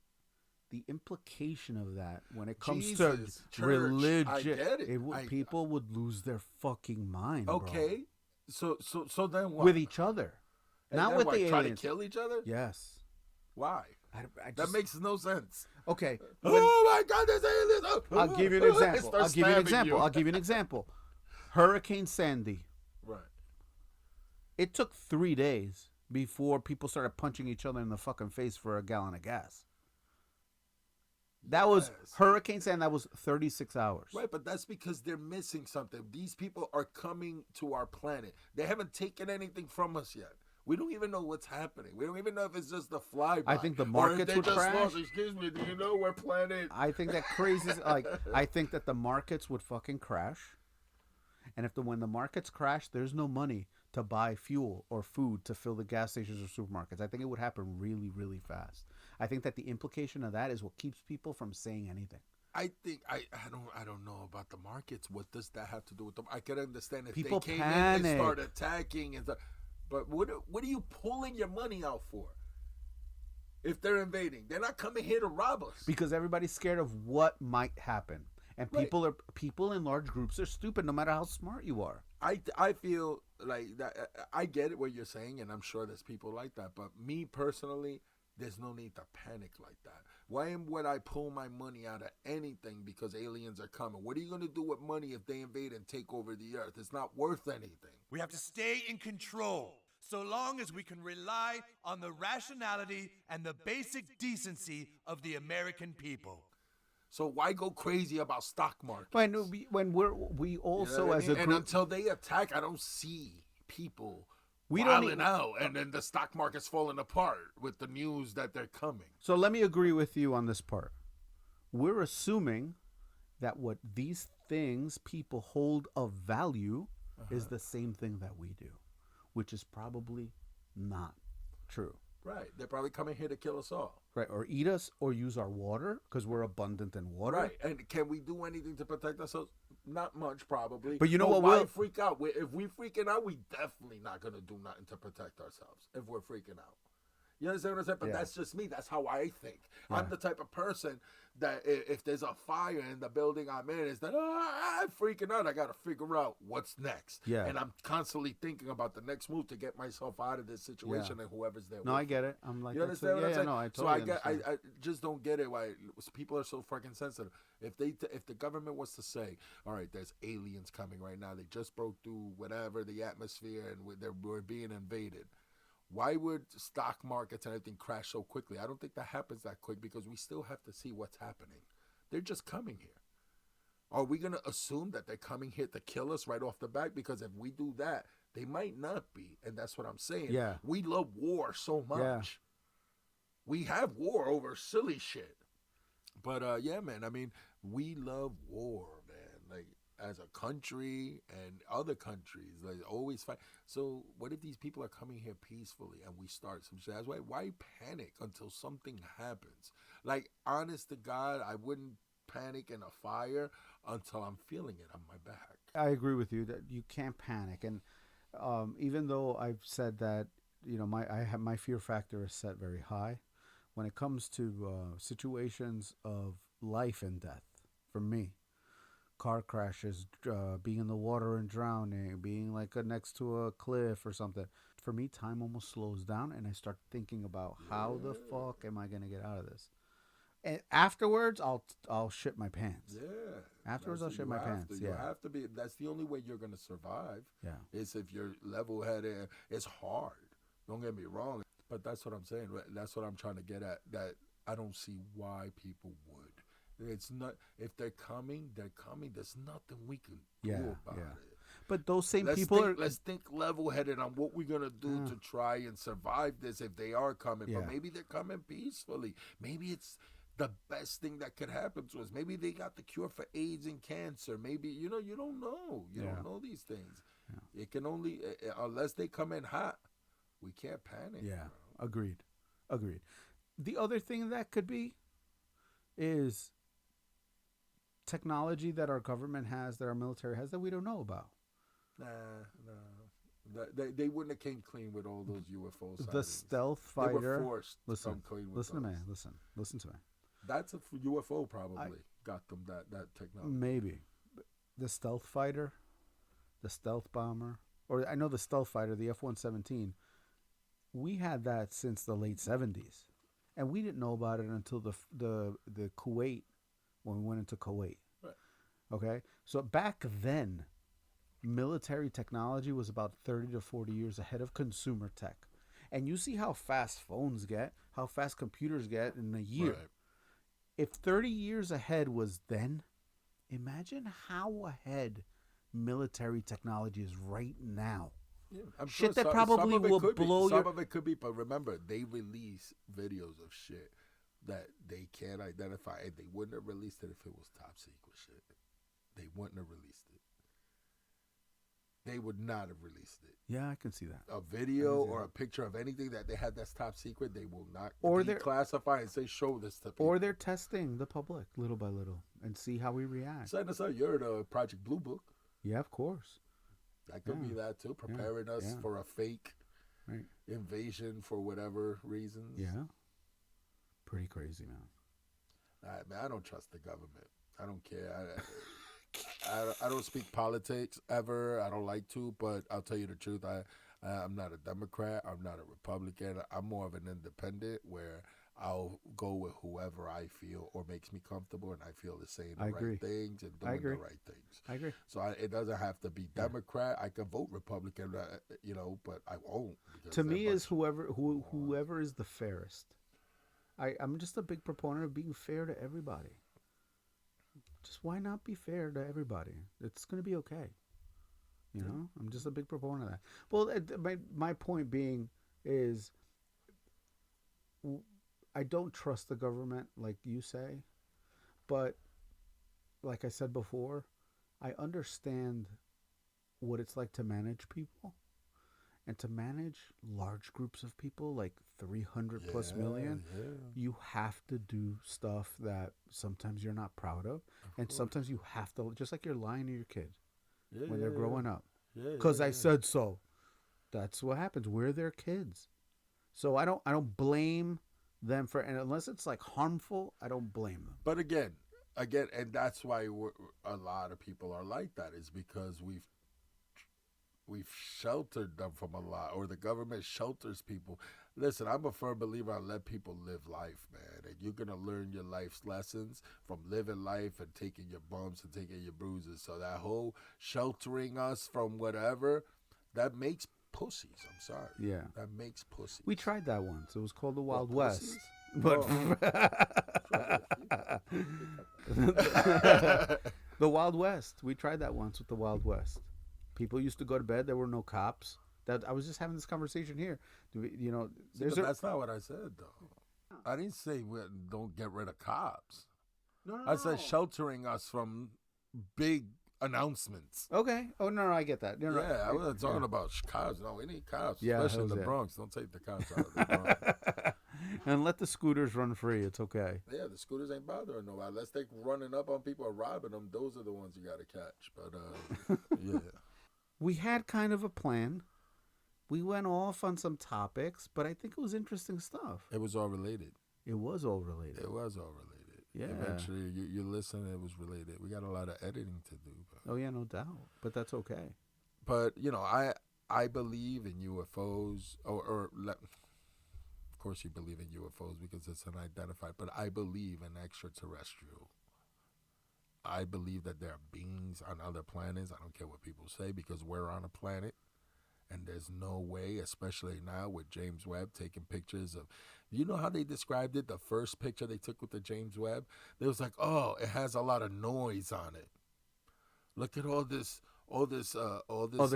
the implication of that when it comes Jesus, to church, religion, I get it. People would lose their fucking mind. Okay, bro. so then what? With each other, And not then with what, the try aliens. to kill each other? Yes. Why? I just, That makes no sense. Okay. Oh my God, there's aliens! Oh, I'll give you an example. Start I'll give you an stabbing example. you. I'll give you an example. Hurricane Sandy. Right. It took 3 days before people started punching each other in the fucking face for a gallon of gas. That was Hurricane Sandy. That was 36 hours. Right, but that's because they're missing something. These people are coming to our planet. They haven't taken anything from us yet. We don't even know what's happening. We don't even know if it's just a flyby. I think the markets would crash. Lost, excuse me, do you know where planet? I think that I think that the markets would fucking crash. And when the markets crash, there's no money to buy fuel or food to fill the gas stations or supermarkets. I think it would happen really, really fast. I think that the implication of that is what keeps people from saying anything. I think I don't know about the markets. What does that have to do with them? I can understand if people they came panic. in and start attacking and but what are you pulling your money out for? If they're invading, they're not coming here to rob us. Because everybody's scared of what might happen. And people in large groups are stupid no matter how smart you are. I feel like that. I get it what you're saying, and I'm sure there's people like that. But me personally, there's no need to panic like that. Why would I pull my money out of anything because aliens are coming? What are you going to do with money if they invade and take over the earth? It's not worth anything. We have to stay in control so long as we can rely on the rationality and the basic decency of the American people. So why go crazy about stock markets? When we also, you know as a group, and until they attack, I don't see people we wilding out, and then the stock market's falling apart with the news that they're coming. So let me agree with you on this part. We're assuming that what these things people hold of value is the same thing that we do, which is probably not true. Right. They're probably coming here to kill us all. Right. Or eat us or use our water because we're abundant in water. Right. And can we do anything to protect ourselves? Not much, probably. But you know what? Why freak out? If we freaking out, we definitely not going to do nothing to protect ourselves if we're freaking out. You understand what I'm saying? But that's just me. That's how I think. Yeah. I'm the type of person that if there's a fire in the building I'm in, it's that I'm freaking out. I got to figure out what's next. Yeah. And I'm constantly thinking about the next move to get myself out of this situation and whoever's there. No, I get it. I'm like, you understand what I'm saying? No, I totally understand. I just don't get it why people are so fucking sensitive. If the government was to say, all right, there's aliens coming right now. They just broke through whatever the atmosphere and we're being invaded. Why would stock markets and everything crash so quickly? I don't think that happens that quick because we still have to see what's happening. They're just coming here. Are we going to assume that they're coming here to kill us right off the bat? Because if we do that, they might not be. And that's what I'm saying. Yeah. We love war so much. Yeah. We have war over silly shit. But, yeah, man, I mean, we love war, man. Like, as a country and other countries, like always fight. So what if these people are coming here peacefully and we start some shit? That's why panic until something happens? Like, honest to God, I wouldn't panic in a fire until I'm feeling it on my back. I agree with you that you can't panic. And even though I've said that, you know, my fear factor is set very high when it comes to situations of life and death for me. Car crashes, being in the water and drowning, being like next to a cliff or something. For me, time almost slows down and I start thinking about how the fuck am I going to get out of this? And afterwards, I'll shit my pants. Yeah. Afterwards, I'll shit my pants. You have to be. That's the only way you're going to survive. Yeah. Is if you're level-headed. It's hard. Don't get me wrong. But that's what I'm saying. That's what I'm trying to get at. That I don't see why people would. It's not, if they're coming, they're coming. There's nothing we can do about it. But those same let's think level-headed on what we're going to do to try and survive this if they are coming. But maybe they're coming peacefully. Maybe it's the best thing that could happen to us. Maybe they got the cure for AIDS and cancer. Maybe, you know, you don't know. You don't know these things. It can only, unless they come in hot, we can't panic. Yeah, bro. Agreed. The other thing that could be is technology that our government has, that our military has, that we don't know about. They wouldn't have came clean with all those UFO sightings. The stealth They fighter. were forced to come clean with Listen to me. those. Listen to me. That's a UFO probably got them that technology. Maybe the stealth fighter, the stealth bomber, or I know the stealth fighter, the F-117. We had that since the late 70s, and we didn't know about it until the Kuwait, when we went into Kuwait. Right. Okay, so back then, military technology was about 30 to 40 years ahead of consumer tech, and you see how fast phones get, how fast computers get in a year. Right. If 30 years ahead was then, imagine how ahead military technology is right now. Yeah, I'm Shit sure that probably will blow Some your... of it could be, but remember, they release videos of shit that they can't identify, and they wouldn't have released it if it was top secret shit. They wouldn't have released it. They would not have released it. Yeah, I can see that. A video or a picture of anything that they had that's top secret, they will not or they're declassify and say, show this to people. Or they're testing the public little by little and see how we react. Send us out. You're the Project Blue Book. Yeah, of course. That could be that too, preparing us for a fake invasion for whatever reasons. Yeah. Pretty crazy, man. Man, I don't trust the government. I don't care. I don't speak politics ever. I don't like to, but I'll tell you the truth. I'm not a Democrat. I'm not a Republican. I'm more of an independent where I'll go with whoever I feel or makes me comfortable, and I feel the same right things and doing the right things. I agree. So it doesn't have to be Democrat. I can vote Republican, but I won't. To me, is whoever is the fairest. I'm just a big proponent of being fair to everybody. Just why not be fair to everybody? It's going to be okay. You know, I'm just a big proponent of that. Well, my point being is I don't trust the government like you say, but like I said before, I understand what it's like to manage people and to manage large groups of people, like 300 plus million. You have to do stuff that sometimes you're not proud of, and sometimes you have to, just like you're lying to your kid when they're growing up. Because I said so. That's what happens. We're their kids. So I don't blame them for, and unless it's like harmful, I don't blame them. But again, and that's why a lot of people are like that, is because we've sheltered them from a lot, or the government shelters people. Listen, I'm a firm believer on let people live life, man. And you're going to learn your life's lessons from living life and taking your bumps and taking your bruises. So that whole sheltering us from whatever, that makes pussies. I'm sorry. Yeah. That makes pussies. We tried that once. It was called the Wild West. But the Wild West. We tried that once with the Wild West. People used to go to bed. There were no cops. That I was just having this conversation here. That's not what I said, though. I didn't say we don't get rid of cops. No. I said sheltering us from big announcements. Okay. Oh no, I get that. No, I wasn't talking about cops. No, we need cops, Yeah, especially in the Bronx. Don't take the cops out of the Bronx. And let the scooters run free. It's okay. Yeah, the scooters ain't bothering nobody. Unless they running up on people or robbing them, those are the ones you got to catch. But yeah. We had kind of a plan. We went off on some topics, but I think it was interesting stuff. It was all related. It was all related. It was all related. Yeah. Eventually, you listen, it was related. We got a lot of editing to do. But. Oh, yeah, no doubt. But that's okay. But, I believe in UFOs, of course you believe in UFOs because it's unidentified, but I believe in extraterrestrial. I believe that there are beings on other planets. I don't care what people say because we're on a planet. And there's no way, especially now with James Webb taking pictures of, you know how they described it? The first picture they took with the James Webb, they was like, oh, it has a lot of noise on it. Look at all this other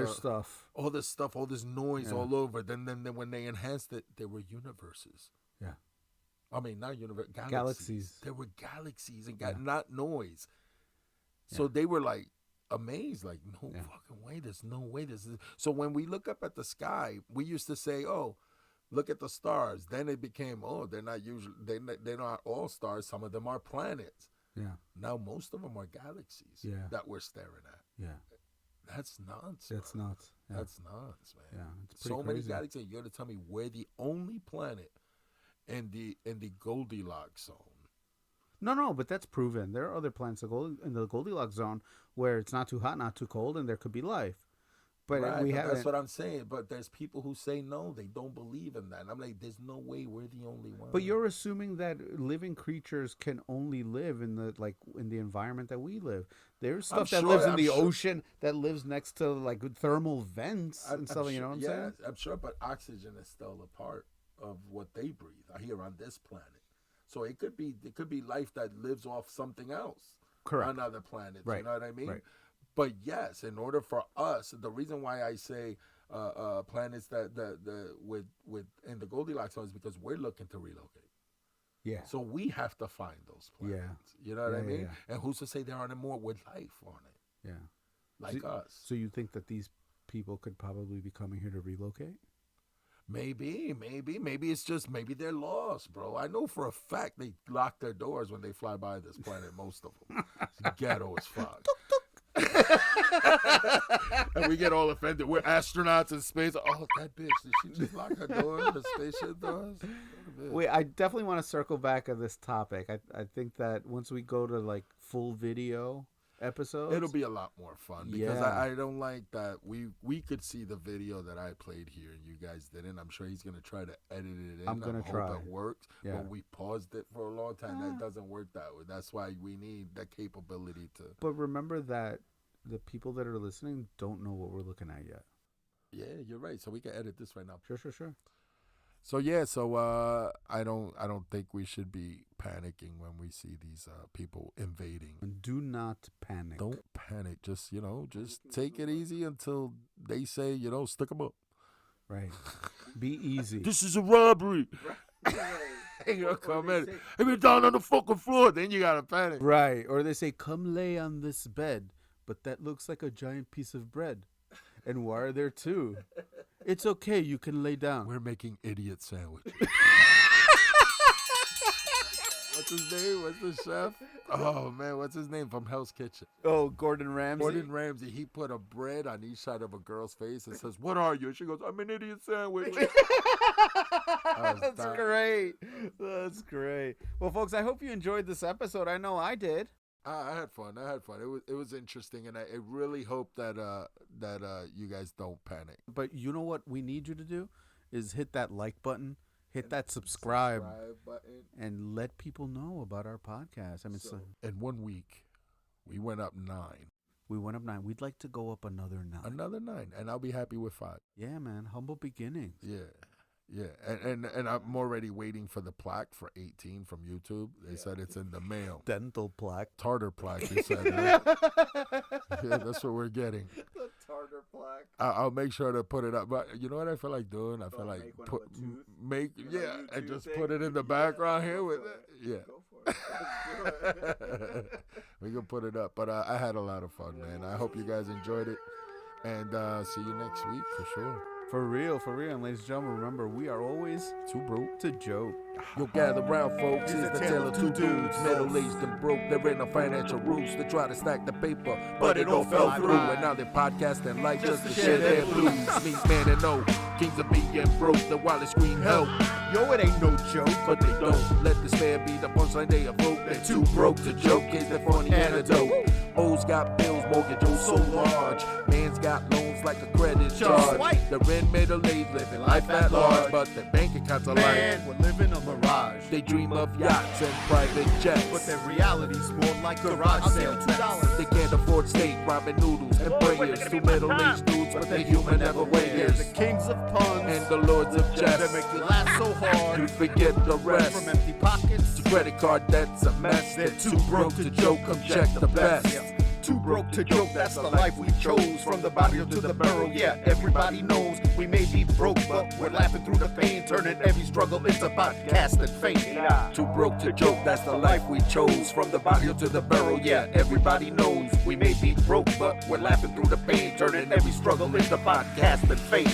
stuff, all this noise all over. Then when they enhanced it, there were universes. Yeah, I mean not universe, galaxies. There were galaxies and not noise. So they were like amazed, like no fucking way. There's no way this is. So when we look up at the sky, we used to say, oh, look at the stars. Then it became, oh, they're not all stars. Some of them are planets. Yeah. Now most of them are galaxies that we're staring at. Yeah. That's nuts. That's bro. nuts. Yeah. That's nuts, man. Yeah, it's pretty So crazy. many galaxies. You're gonna tell me we're the only planet in the Goldilocks zone. No, but that's proven. There are other planets in the Goldilocks zone where it's not too hot, not too cold, and there could be life. But Right, we but haven't. that's what I'm saying. But there's people who say no, they don't believe in that. And I'm like, there's no way we're the only one. But you're assuming that living creatures can only live in the environment that we live. There's stuff that lives in the ocean that lives next to like thermal vents and stuff. You know what I'm saying? Yeah, I'm sure. But oxygen is still a part of what they breathe here on this planet. So it could be life that lives off something else. Correct. On other planets. Right. You know what I mean? Right. But yes, in order for us, the reason why I say planets that with in the Goldilocks zone is because we're looking to relocate. Yeah. So we have to find those planets. Yeah. You know what I mean? Yeah. And who's to say there aren't more with life on it? Yeah. Like us. So you think that these people could probably be coming here to relocate? Maybe it's just maybe they're lost, bro. I know for a fact they lock their doors when they fly by this planet. Most of them, it's ghetto as fuck. And we get all offended. We're astronauts in space. Oh, that bitch! Did she just lock her doors? Her spaceship doors? Wait, I definitely want to circle back on this topic. I think that once we go to like full video episodes, it'll be a lot more fun because Yeah. I don't like that we could see the video that I played here and you guys didn't. I'm sure he's gonna try to edit it in. I'm gonna hope try. it works. Yeah. But we paused it for a long time. That doesn't work that way. That's why we need that capability to. But remember that the people that are listening don't know what we're looking at yet. Yeah, you're right. So we can edit this right now. Sure. So yeah, I don't think we should be panicking when we see these people invading. And do not panic. Don't panic. Just just take it easy until they say stick them up. Right. Be easy. This is a robbery. You're gonna come in. Hey, we're down on the fucking floor. Then you gotta panic. Right. Or they say, "Come lay on this bed," but that looks like a giant piece of bread. And why are there two? It's okay. You can lay down. We're making idiot sandwiches. What's his name? What's the chef? Oh, man. What's his name from Hell's Kitchen? Oh, Gordon Ramsay. Gordon Ramsay. He put a bread on each side of a girl's face and says, "What are you?" She goes, "I'm an idiot sandwich." That's great. That's great. Well, folks, I hope you enjoyed this episode. I know I did. I had fun. It was interesting, and I really hope that you guys don't panic. But you know what we need you to do is hit that like button, hit that subscribe button, and let people know about our podcast. I mean, in 1 week, we went up 9. We went up 9. We'd like to go up another 9. Another 9, and I'll be happy with 5. Yeah, man. Humble beginnings. Yeah, and I'm already waiting for the plaque for 18 from YouTube. They said it's in the mail. Dental plaque. Tartar plaque, they said. Right? Yeah, that's what we're getting. The tartar plaque. I'll make sure to put it up. But you know what I feel like doing? I feel like and just put it in the background here with it. Yeah. Go for it. Let's do it. We can put it up. But I had a lot of fun, man. I hope you guys enjoyed it. And see you next week for sure. For real. And ladies and gentlemen, remember, we are always too broke to joke. You'll gather round, folks. It's the tale of two dudes, middle-aged and broke. There ain't no financial roots to try to stack the paper, but it all fell through. And now they're podcasting like just to share their blues. Means man and no, kings of being broke. The wildest scream help. Yo, it ain't no joke. But they don't let despair be the punchline they evoke. They're too broke to joke. Is the funny antidote. O's got bills, mortgage oh so large. Man's got loans like a credit charge. They're in middle-aged, living life at large, but their bank accounts are like we're living a mirage. They dream of yachts and private jets, but their reality's more like garage sale. $2. They can't afford steak, ramen noodles, and prayers. Two middle-aged dudes, but they're human everywhere. The kings of puns and the lords of jest. They make you laugh so hard you forget the rest. From empty pockets to credit card debt's a mess. They're too broke to joke. Come check the best. Too broke to joke, that's the life we chose. From the barrio to the barrel, yeah, everybody knows. We may be broke, but we're laughing through the pain, turning every struggle into podcast and fame. Too broke to joke, that's the life we chose. From the barrio to the barrel, yeah, everybody knows. We may be broke, but we're laughing through the pain, turning every struggle into podcast and fame.